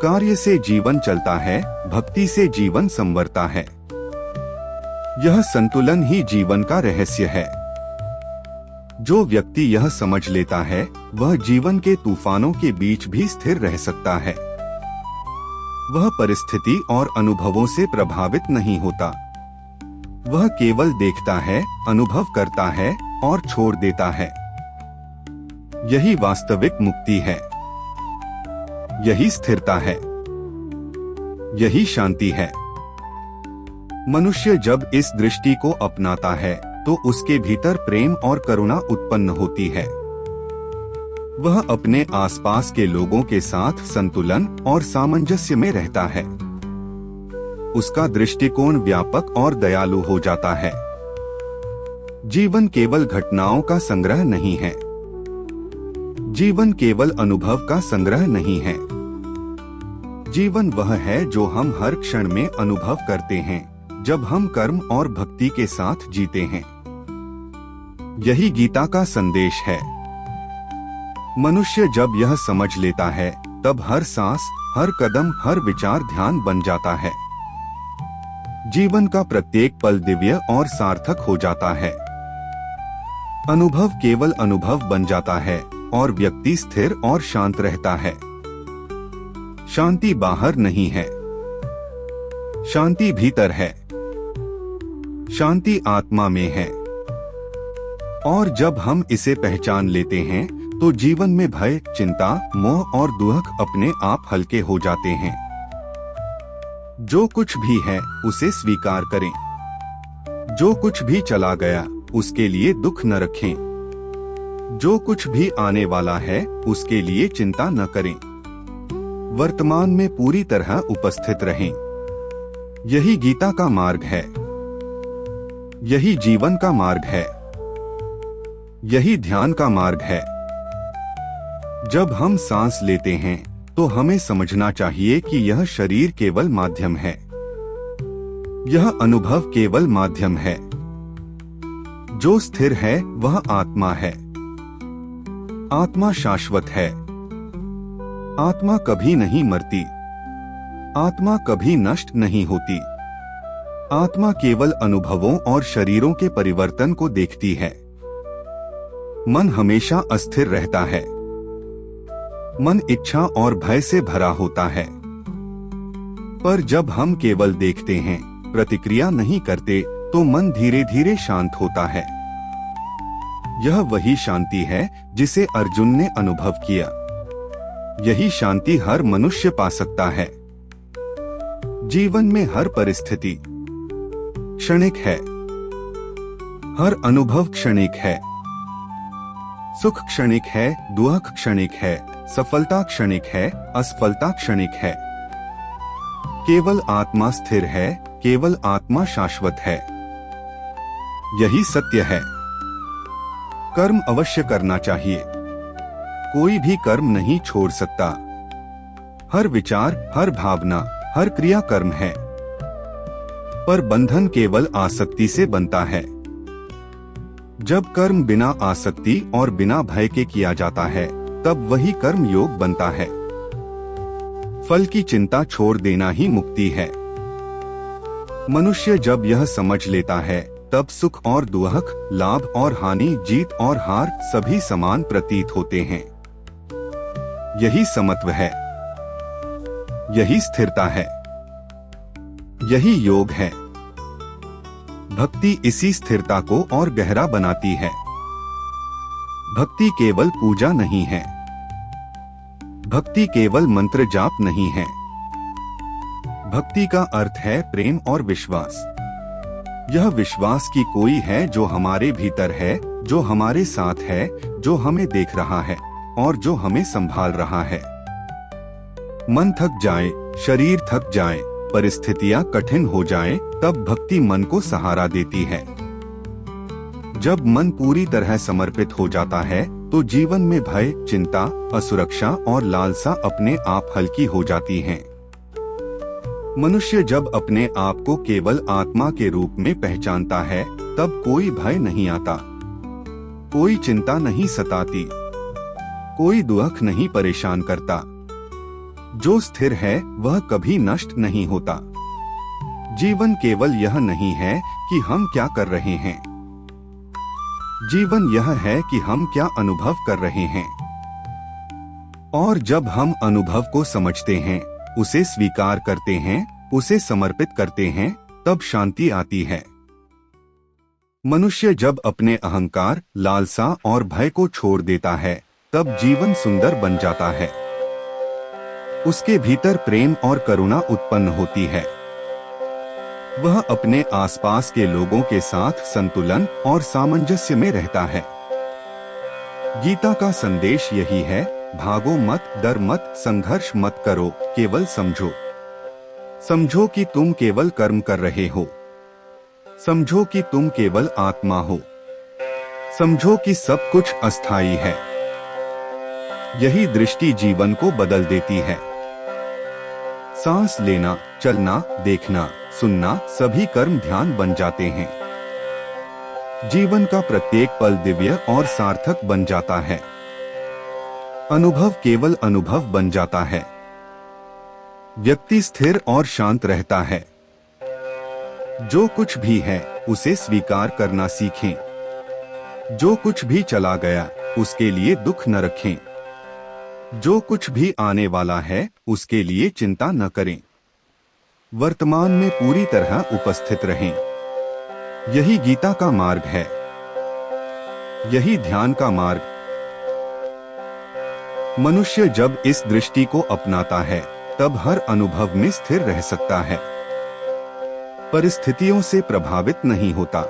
कार्य से जीवन चलता है, भक्ति से जीवन संवरता है। यह संतुलन ही जीवन का रहस्य है। जो व्यक्ति यह समझ लेता है, वह जीवन के तूफानों के बीच भी स्थिर रह सकता है। वह परिस्थिति और अनुभवों से प्रभावित नहीं होता। वह केवल देखता है, अनुभव करता है और छोड़ देता है। यही वास्तविक मुक्ति है। यही स्थिरता है। यही शांति है। मनुष्य जब इस दृष्टि को अपनाता है, तो उसके भीतर प्रेम और करुणा उत्पन्न होती है। वह अपने आसपास के लोगों के साथ संतुलन और सामंजस्य में रहता है। उसका दृष्टिकोण व्यापक और दयालु हो जाता है। जीवन केवल घटनाओं का संग्रह नहीं है। जीवन केवल अनुभव का संग्रह नहीं है। जीवन वह है जो हम हर क्षण में अनुभव करते हैं, जब हम कर्म और भक्ति के साथ जीते हैं। यही गीता का संदेश है। मनुष्य जब यह समझ लेता है, तब हर सांस, हर कदम, हर विचार ध्यान बन जाता है। जीवन का प्रत्येक पल दिव्य और सार्थक हो जाता है। अनुभव केवल अनुभव बन जाता है और व्यक्ति स्थिर और शांत रहता है। शांति बाहर नहीं है, शांति भीतर है। शांति आत्मा में है। और जब हम इसे पहचान लेते हैं, तो जीवन में भय, चिंता, मोह और दुख अपने आप हल्के हो जाते हैं। जो कुछ भी है उसे स्वीकार करें। जो कुछ भी चला गया उसके लिए दुख न रखें। जो कुछ भी आने वाला है उसके लिए चिंता न करें। वर्तमान में पूरी तरह उपस्थित रहें। यही गीता का मार्ग है। यही जीवन का मार्ग है। यही ध्यान का मार्ग है। जब हम सांस लेते हैं, तो हमें समझना चाहिए कि यह शरीर केवल माध्यम है। यह अनुभव केवल माध्यम है। जो स्थिर है वह आत्मा है। आत्मा शाश्वत है। आत्मा कभी नहीं मरती। आत्मा कभी नष्ट नहीं होती। आत्मा केवल अनुभवों और शरीरों के परिवर्तन को देखती है। मन हमेशा अस्थिर रहता है। मन इच्छा और भय से भरा होता है। पर जब हम केवल देखते हैं, प्रतिक्रिया नहीं करते, तो मन धीरे धीरे शांत होता है। यह वही शांति है जिसे अर्जुन ने अनुभव किया। यही शांति हर मनुष्य पा सकता है। जीवन में हर परिस्थिति क्षणिक है। हर अनुभव क्षणिक है। सुख क्षणिक है, दुख क्षणिक है, सफलता क्षणिक है, असफलता क्षणिक है। केवल आत्मा स्थिर है, केवल आत्मा शाश्वत है। यही सत्य है। कर्म अवश्य करना चाहिए। कोई भी कर्म नहीं छोड़ सकता। हर विचार, हर भावना, हर क्रिया कर्म है। पर बंधन केवल आसक्ति से बनता है। जब कर्म बिना आसक्ति और बिना भय के किया जाता है, तब वही कर्म योग बनता है। फल की चिंता छोड़ देना ही मुक्ति है। मनुष्य जब यह समझ लेता है, तब सुख और दुख, लाभ और हानि, जीत और हार सभी समान प्रतीत होते हैं। यही समत्व है। यही स्थिरता है। यही योग है। भक्ति इसी स्थिरता को और गहरा बनाती है। भक्ति केवल पूजा नहीं है। भक्ति केवल मंत्र जाप नहीं है। भक्ति का अर्थ है प्रेम और विश्वास। यह विश्वास कि कोई है जो हमारे भीतर है, जो हमारे साथ है, जो हमें देख रहा है और जो हमें संभाल रहा है। मन थक जाए, शरीर थक जाए, परिस्थितियां कठिन हो जाए, तब भक्ति मन को सहारा देती है। जब मन पूरी तरह समर्पित हो जाता है, तो जीवन में भय, चिंता, असुरक्षा और लालसा अपने आप हल्की हो जाती हैं। मनुष्य जब अपने आप को केवल आत्मा के रूप में पहचानता है, तब कोई भय नहीं आता, कोई चिंता नहीं सताती, कोई दुख नहीं परेशान करता। जो स्थिर है वह कभी नष्ट नहीं होता। जीवन केवल यह नहीं है कि हम क्या कर रहे हैं। जीवन यह है कि हम क्या अनुभव कर रहे हैं। और जब हम अनुभव को समझते हैं, उसे स्वीकार करते हैं, उसे समर्पित करते हैं, तब शांति आती है। मनुष्य जब अपने अहंकार, लालसा और भय को छोड़ देता है, तब जीवन सुंदर बन जाता है। उसके भीतर प्रेम और करुणा उत्पन्न होती है। वह अपने आसपास के लोगों के साथ संतुलन और सामंजस्य में रहता है। गीता का संदेश यही है, भागो मत, डर मत, संघर्ष मत करो, केवल समझो। समझो कि तुम केवल कर्म कर रहे हो। समझो कि तुम केवल आत्मा हो। समझो कि सब कुछ अस्थायी है। यही दृष्टि जीवन को बदल देती है। सांस लेना, चलना, देखना, सुनना सभी कर्म ध्यान बन जाते हैं। जीवन का प्रत्येक पल दिव्य और सार्थक बन जाता है। अनुभव केवल अनुभव बन जाता है। व्यक्ति स्थिर और शांत रहता है। जो कुछ भी है उसे स्वीकार करना सीखें। जो कुछ भी चला गया उसके लिए दुख न रखें। जो कुछ भी आने वाला है उसके लिए चिंता न करें। वर्तमान में पूरी तरह उपस्थित रहें। यही गीता का मार्ग है। यही ध्यान का मार्ग। मनुष्य जब इस दृष्टि को अपनाता है, तब हर अनुभव में स्थिर रह सकता है। परिस्थितियों से प्रभावित नहीं होता।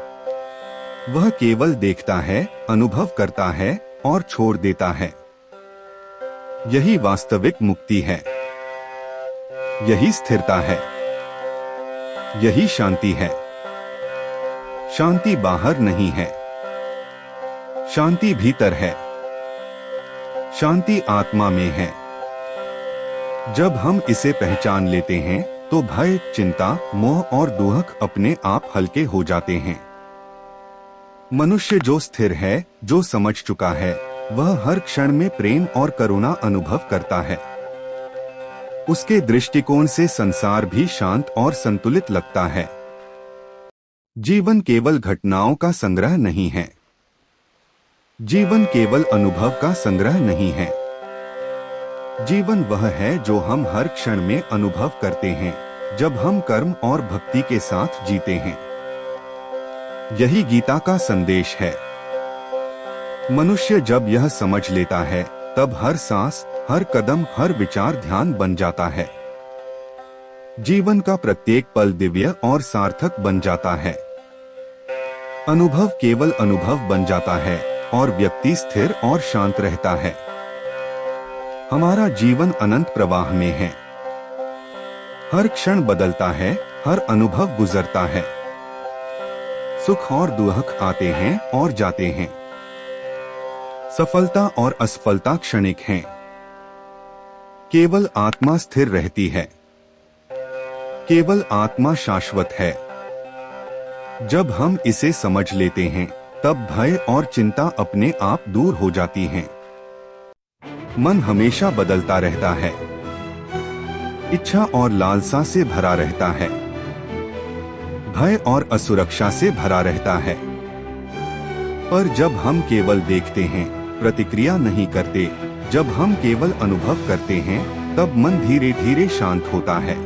वह केवल देखता है, अनुभव करता है और छोड़ देता है। यही वास्तविक मुक्ति है। यही स्थिरता है। यही शांति है। शांति बाहर नहीं है। शांति भीतर है। शांति आत्मा में है। जब हम इसे पहचान लेते हैं, तो भय, चिंता, मोह और दुख अपने आप हल्के हो जाते हैं। मनुष्य जो स्थिर है, जो समझ चुका है, वह हर क्षण में प्रेम और करुणा अनुभव करता है। उसके दृष्टिकोण से संसार भी शांत और संतुलित लगता है। जीवन केवल घटनाओं का संग्रह नहीं है। जीवन केवल अनुभव का संग्रह नहीं है। जीवन वह है जो हम हर क्षण में अनुभव करते हैं, जब हम कर्म और भक्ति के साथ जीते हैं। यही गीता का संदेश है। मनुष्य जब यह समझ लेता है, तब हर सांस, हर कदम, हर विचार ध्यान बन जाता है। जीवन का प्रत्येक पल दिव्य और सार्थक बन जाता है। अनुभव केवल अनुभव बन जाता है और व्यक्ति स्थिर और शांत रहता है। हमारा जीवन अनंत प्रवाह में है। हर क्षण बदलता है, हर अनुभव गुजरता है। सुख और दुख आते हैं और जाते हैं। सफलता और असफलता क्षणिक हैं। केवल आत्मा स्थिर रहती है। केवल आत्मा शाश्वत है। जब हम इसे समझ लेते हैं, तब भय और चिंता अपने आप दूर हो जाती हैं। मन हमेशा बदलता रहता है। इच्छा और लालसा से भरा रहता है। भय और असुरक्षा से भरा रहता है। पर जब हम केवल देखते हैं, प्रतिक्रिया नहीं करते, जब हम केवल अनुभव करते हैं, तब मन धीरे धीरे शांत होता है।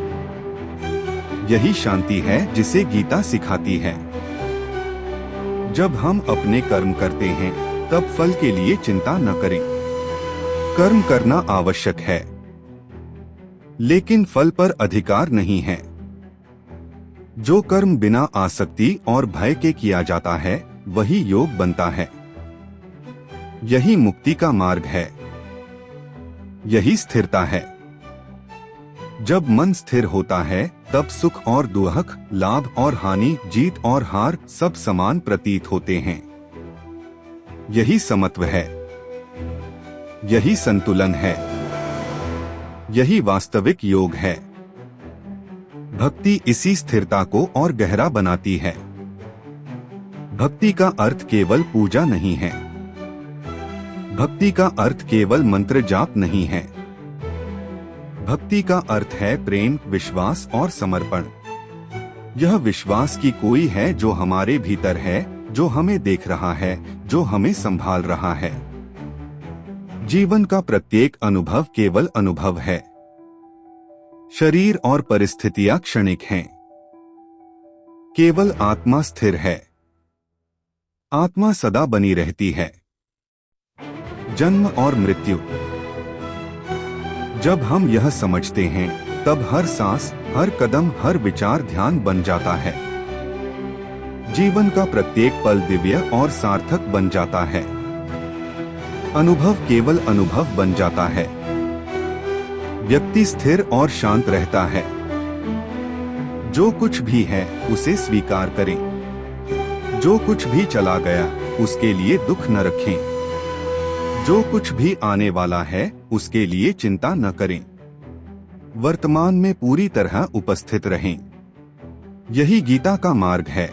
यही शांति है जिसे गीता सिखाती है। जब हम अपने कर्म करते हैं, तब फल के लिए चिंता न करें। कर्म करना आवश्यक है, लेकिन फल पर अधिकार नहीं है। जो कर्म बिना आसक्ति और भय के किया जाता है, वही योग बनता है। यही मुक्ति का मार्ग है। यही स्थिरता है। जब मन स्थिर होता है, तब सुख और दुख, लाभ और हानि, जीत और हार सब समान प्रतीत होते हैं। यही समत्व है। यही संतुलन है। यही वास्तविक योग है। भक्ति इसी स्थिरता को और गहरा बनाती है। भक्ति का अर्थ केवल पूजा नहीं है। भक्ति का अर्थ केवल मंत्र जाप नहीं है। भक्ति का अर्थ है प्रेम, विश्वास और समर्पण। यह विश्वास कि कोई है जो हमारे भीतर है, जो हमें देख रहा है, जो हमें संभाल रहा है। जीवन का प्रत्येक अनुभव केवल अनुभव है। शरीर और परिस्थितियां क्षणिक हैं। केवल आत्मा स्थिर है। आत्मा सदा बनी रहती है। जन्म और मृत्यु। जब हम यह समझते हैं, तब हर सांस, हर कदम, हर विचार ध्यान बन जाता है। जीवन का प्रत्येक पल दिव्य और सार्थक बन जाता है। अनुभव केवल अनुभव बन जाता है। व्यक्ति स्थिर और शांत रहता है। जो कुछ भी है, उसे स्वीकार करें। जो कुछ भी चला गया, उसके लिए दुख न रखें। जो कुछ भी आने वाला है, उसके लिए चिंता न करें। वर्तमान में पूरी तरह उपस्थित रहें। यही गीता का मार्ग है।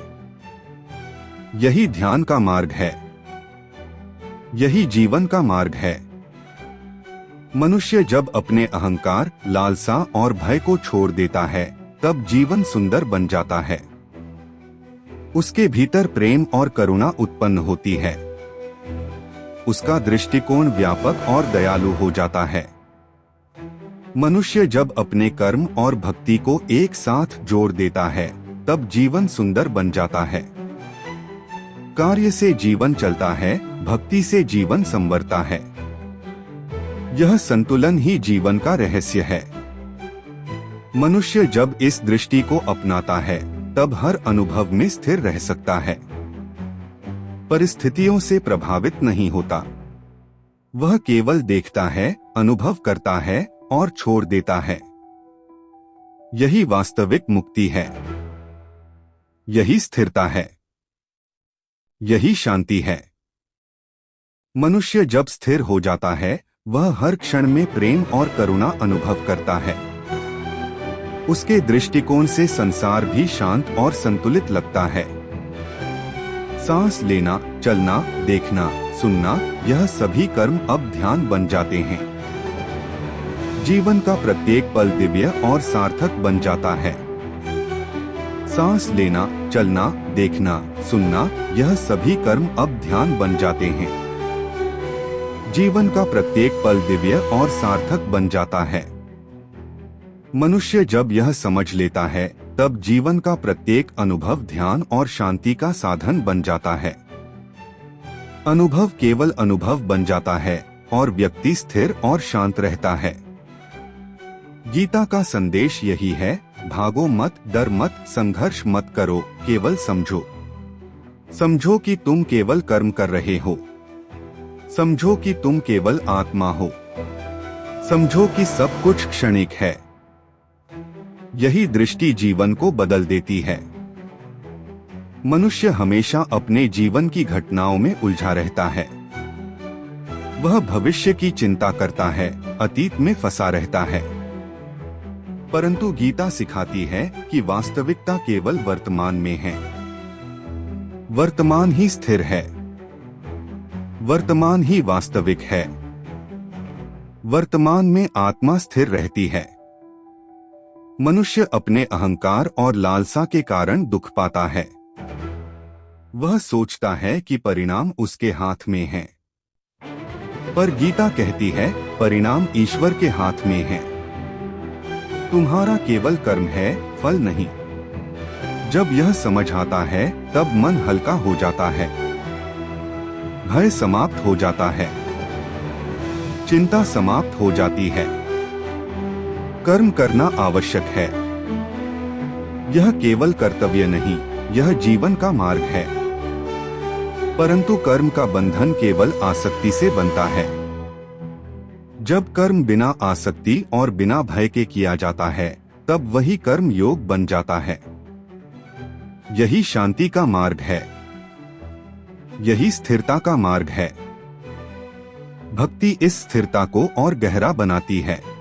यही ध्यान का मार्ग है। यही जीवन का मार्ग है। मनुष्य जब अपने अहंकार, लालसा और भय को छोड़ देता है, तब जीवन सुंदर बन जाता है। उसके भीतर प्रेम और करुणा उत्पन्न होती है। उसका दृष्टिकोण व्यापक और दयालु हो जाता है। मनुष्य जब अपने कर्म और भक्ति को एक साथ जोड़ देता है, तब जीवन सुंदर बन जाता है। कार्य से जीवन चलता है, भक्ति से जीवन संवरता है। यह संतुलन ही जीवन का रहस्य है। मनुष्य जब इस दृष्टि को अपनाता है, तब हर अनुभव में स्थिर रह सकता है। परिस्थितियों से प्रभावित नहीं होता। वह केवल देखता है, अनुभव करता है और छोड़ देता है। यही वास्तविक मुक्ति है। यही स्थिरता है। यही शांति है। मनुष्य जब स्थिर हो जाता है, वह हर क्षण में प्रेम और करुणा अनुभव करता है। उसके दृष्टिकोण से संसार भी शांत और संतुलित लगता है। सांस लेना, चलना, देखना, सुनना, यह सभी कर्म अब ध्यान बन जाते हैं। जीवन का प्रत्येक पल दिव्य और सार्थक बन जाता है। सांस लेना, चलना, देखना, सुनना, यह सभी कर्म अब ध्यान बन जाते हैं। जीवन का प्रत्येक पल दिव्य और सार्थक बन जाता है। मनुष्य जब यह समझ लेता है, तब जीवन का प्रत्येक अनुभव ध्यान और शांति का साधन बन जाता है। अनुभव केवल अनुभव बन जाता है और व्यक्ति स्थिर और शांत रहता है। गीता का संदेश यही है, भागो मत, डर मत, संघर्ष मत करो, केवल समझो। समझो कि तुम केवल कर्म कर रहे हो। समझो कि तुम केवल आत्मा हो। समझो कि सब कुछ क्षणिक है। यही दृष्टि जीवन को बदल देती है। मनुष्य हमेशा अपने जीवन की घटनाओं में उलझा रहता है। वह भविष्य की चिंता करता है, अतीत में फंसा रहता है। परंतु गीता सिखाती है कि वास्तविकता केवल वर्तमान में है। वर्तमान ही स्थिर है। वर्तमान ही वास्तविक है। वर्तमान में आत्मा स्थिर रहती है। मनुष्य अपने अहंकार और लालसा के कारण दुख पाता है। वह सोचता है कि परिणाम उसके हाथ में है। पर गीता कहती है, परिणाम ईश्वर के हाथ में है। तुम्हारा केवल कर्म है, फल नहीं। जब यह समझ आता है, तब मन हल्का हो जाता है। भय समाप्त हो जाता है। चिंता समाप्त हो जाती है। कर्म करना आवश्यक है। यह केवल कर्तव्य नहीं, यह जीवन का मार्ग है। परंतु कर्म का बंधन केवल आसक्ति से बनता है। जब कर्म बिना आसक्ति और बिना भय के किया जाता है, तब वही कर्म योग बन जाता है। यही शांति का मार्ग है। यही स्थिरता का मार्ग है। भक्ति इस स्थिरता को और गहरा बनाती है।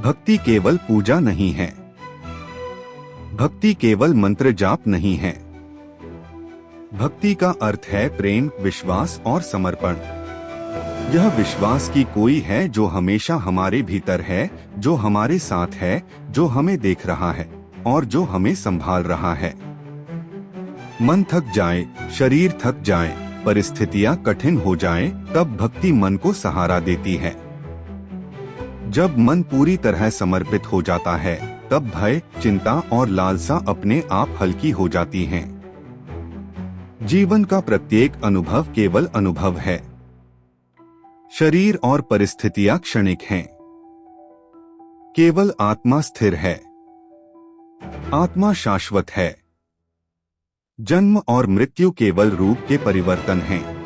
भक्ति केवल पूजा नहीं है। भक्ति केवल मंत्र जाप नहीं है। भक्ति का अर्थ है प्रेम, विश्वास और समर्पण। यह विश्वास कि कोई है जो हमेशा हमारे भीतर है, जो हमारे साथ है, जो हमें देख रहा है और जो हमें संभाल रहा है। मन थक जाए, शरीर थक जाए, परिस्थितियां कठिन हो जाए, तब भक्ति मन को सहारा देती है। जब मन पूरी तरह समर्पित हो जाता है, तब भय, चिंता और लालसा अपने आप हल्की हो जाती हैं। जीवन का प्रत्येक अनुभव केवल अनुभव है। शरीर और परिस्थितियां क्षणिक हैं। केवल आत्मा स्थिर है। आत्मा शाश्वत है। जन्म और मृत्यु केवल रूप के परिवर्तन हैं।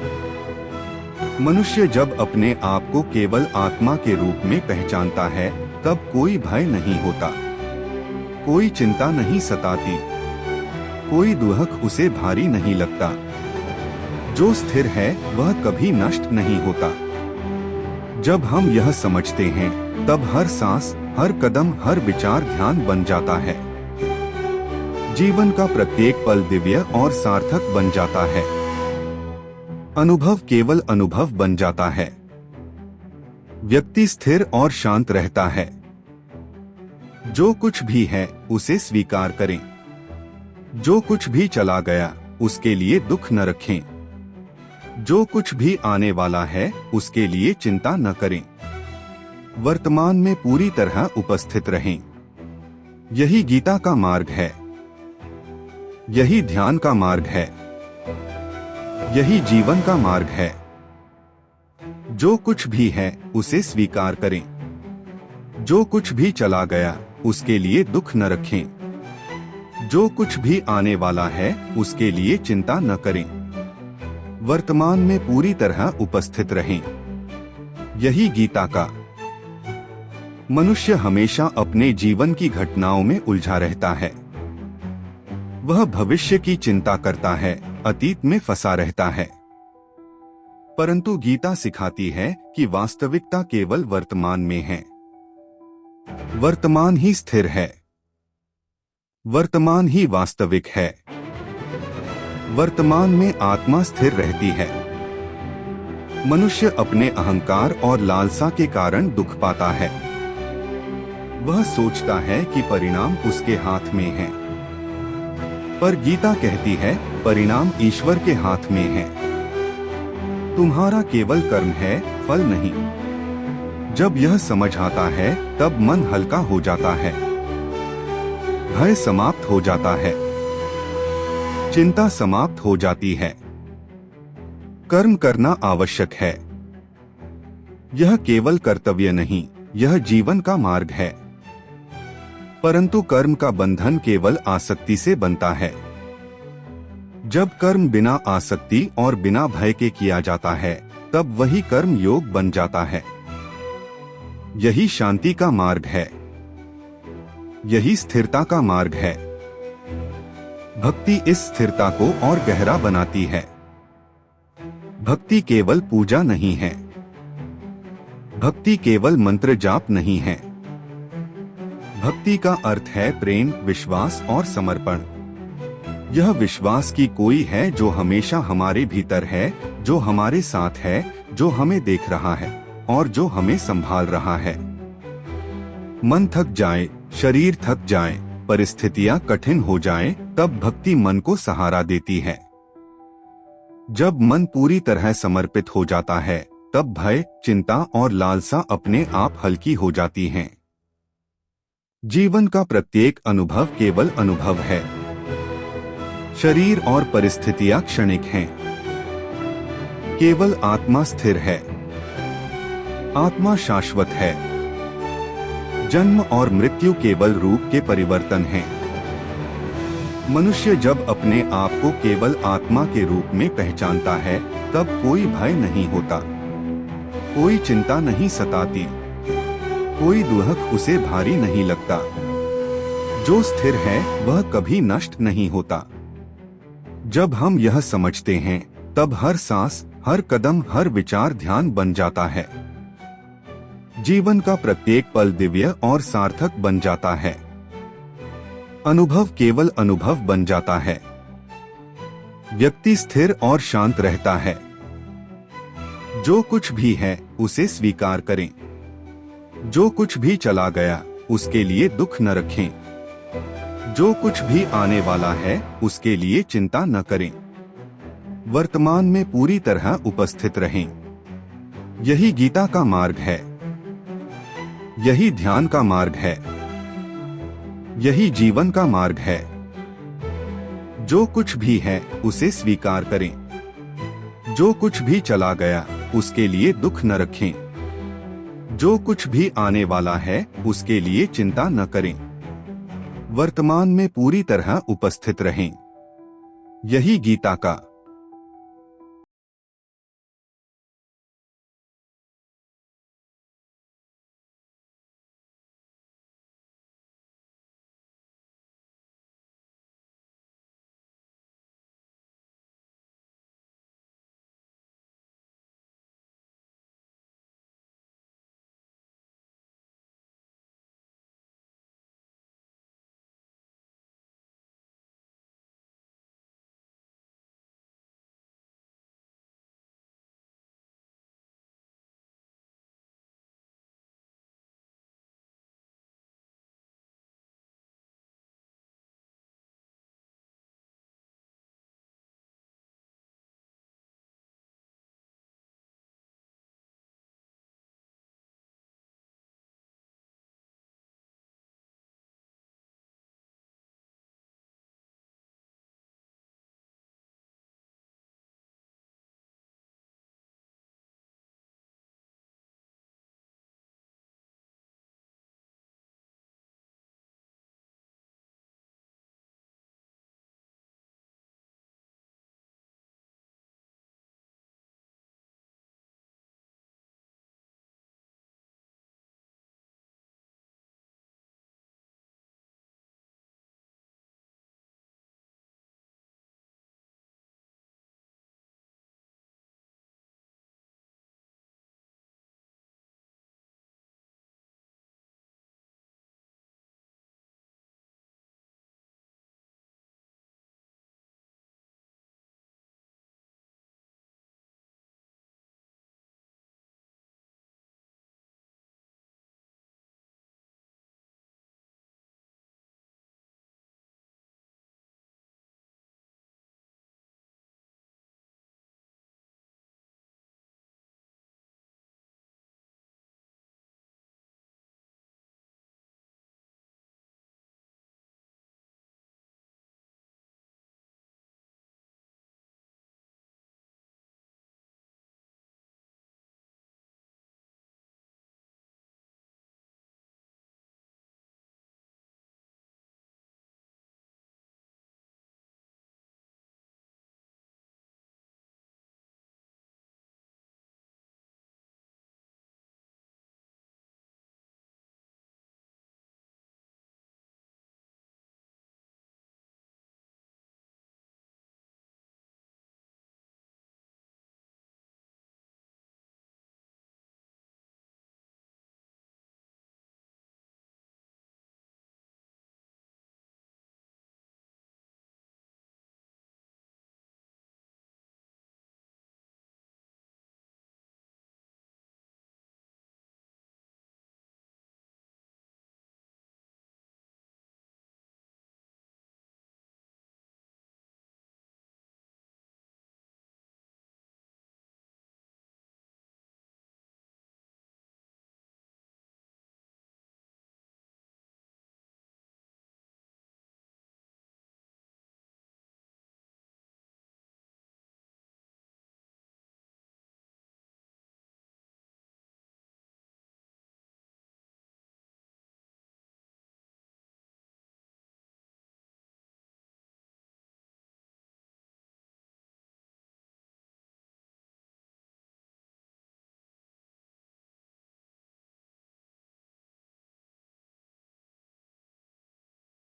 मनुष्य जब अपने आप को केवल आत्मा के रूप में पहचानता है, तब कोई भय नहीं होता। कोई चिंता नहीं सताती। कोई दुख उसे भारी नहीं लगता। जो स्थिर है वह कभी नष्ट नहीं होता। जब हम यह समझते हैं, तब हर सांस, हर कदम, हर विचार ध्यान बन जाता है। जीवन का प्रत्येक पल दिव्य और सार्थक बन जाता है। अनुभव केवल अनुभव बन जाता है। व्यक्ति स्थिर और शांत रहता है। जो कुछ भी है उसे स्वीकार करें। जो कुछ भी चला गया उसके लिए दुख न रखें। जो कुछ भी आने वाला है उसके लिए चिंता न करें। वर्तमान में पूरी तरह उपस्थित रहें। यही गीता का मार्ग है। यही ध्यान का मार्ग है। यही जीवन का मार्ग है। जो कुछ भी है उसे स्वीकार करें। जो कुछ भी चला गया उसके लिए दुख न रखें। जो कुछ भी आने वाला है उसके लिए चिंता न करें। वर्तमान में पूरी तरह उपस्थित रहें। यही गीता का। मनुष्य हमेशा अपने जीवन की घटनाओं में उलझा रहता है। वह भविष्य की चिंता करता है, अतीत में फंसा रहता है। परंतु गीता सिखाती है कि वास्तविकता केवल वर्तमान में है। वर्तमान ही स्थिर है। वर्तमान ही वास्तविक है। वर्तमान में आत्मा स्थिर रहती है। मनुष्य अपने अहंकार और लालसा के कारण दुख पाता है। वह सोचता है कि परिणाम उसके हाथ में है, पर गीता कहती है परिणाम ईश्वर के हाथ में है। तुम्हारा केवल कर्म है, फल नहीं। जब यह समझ आता है तब मन हल्का हो जाता है, भय समाप्त हो जाता है, चिंता समाप्त हो जाती है। कर्म करना आवश्यक है। यह केवल कर्तव्य नहीं, यह जीवन का मार्ग है। परंतु कर्म का बंधन केवल आसक्ति से बनता है। जब कर्म बिना आसक्ति और बिना भय के किया जाता है, तब वही कर्म योग बन जाता है। यही शांति का मार्ग है। यही स्थिरता का मार्ग है। भक्ति इस स्थिरता को और गहरा बनाती है। भक्ति केवल पूजा नहीं है। भक्ति केवल मंत्र जाप नहीं है। भक्ति का अर्थ है प्रेम, विश्वास और समर्पण। यह विश्वास की कोई है जो हमेशा हमारे भीतर है, जो हमारे साथ है, जो हमें देख रहा है और जो हमें संभाल रहा है। मन थक जाए, शरीर थक जाए, परिस्थितियां कठिन हो जाएं, तब भक्ति मन को सहारा देती है। जब मन पूरी तरह समर्पित हो जाता है, तब भय, चिंता और लालसा अपने आप हल्की हो जाती हैं। जीवन का प्रत्येक अनुभव केवल अनुभव है। शरीर और परिस्थितियां क्षणिक हैं। केवल आत्मा स्थिर है। आत्मा शाश्वत है। जन्म और मृत्यु केवल रूप के परिवर्तन हैं। मनुष्य जब अपने आप को केवल आत्मा के रूप में पहचानता है, तब कोई भय नहीं होता, कोई चिंता नहीं सताती, कोई दुख उसे भारी नहीं लगता। जो स्थिर है वह कभी नष्ट नहीं होता। जब हम यह समझते हैं, तब हर सांस, हर कदम, हर विचार ध्यान बन जाता है। जीवन का प्रत्येक पल दिव्य और सार्थक बन जाता है। अनुभव केवल अनुभव बन जाता है। व्यक्ति स्थिर और शांत रहता है। जो कुछ भी है उसे स्वीकार करें। जो कुछ भी चला गया उसके लिए दुख न रखें। जो कुछ भी आने वाला है उसके लिए चिंता न करें। वर्तमान में पूरी तरह उपस्थित रहें। यही गीता का मार्ग है। यही ध्यान का मार्ग है। यही जीवन का मार्ग है। जो कुछ भी है उसे स्वीकार करें। जो कुछ भी चला गया उसके लिए दुख न रखें। जो कुछ भी आने वाला है उसके लिए चिंता न करें। वर्तमान में पूरी तरह उपस्थित रहें। यही गीता का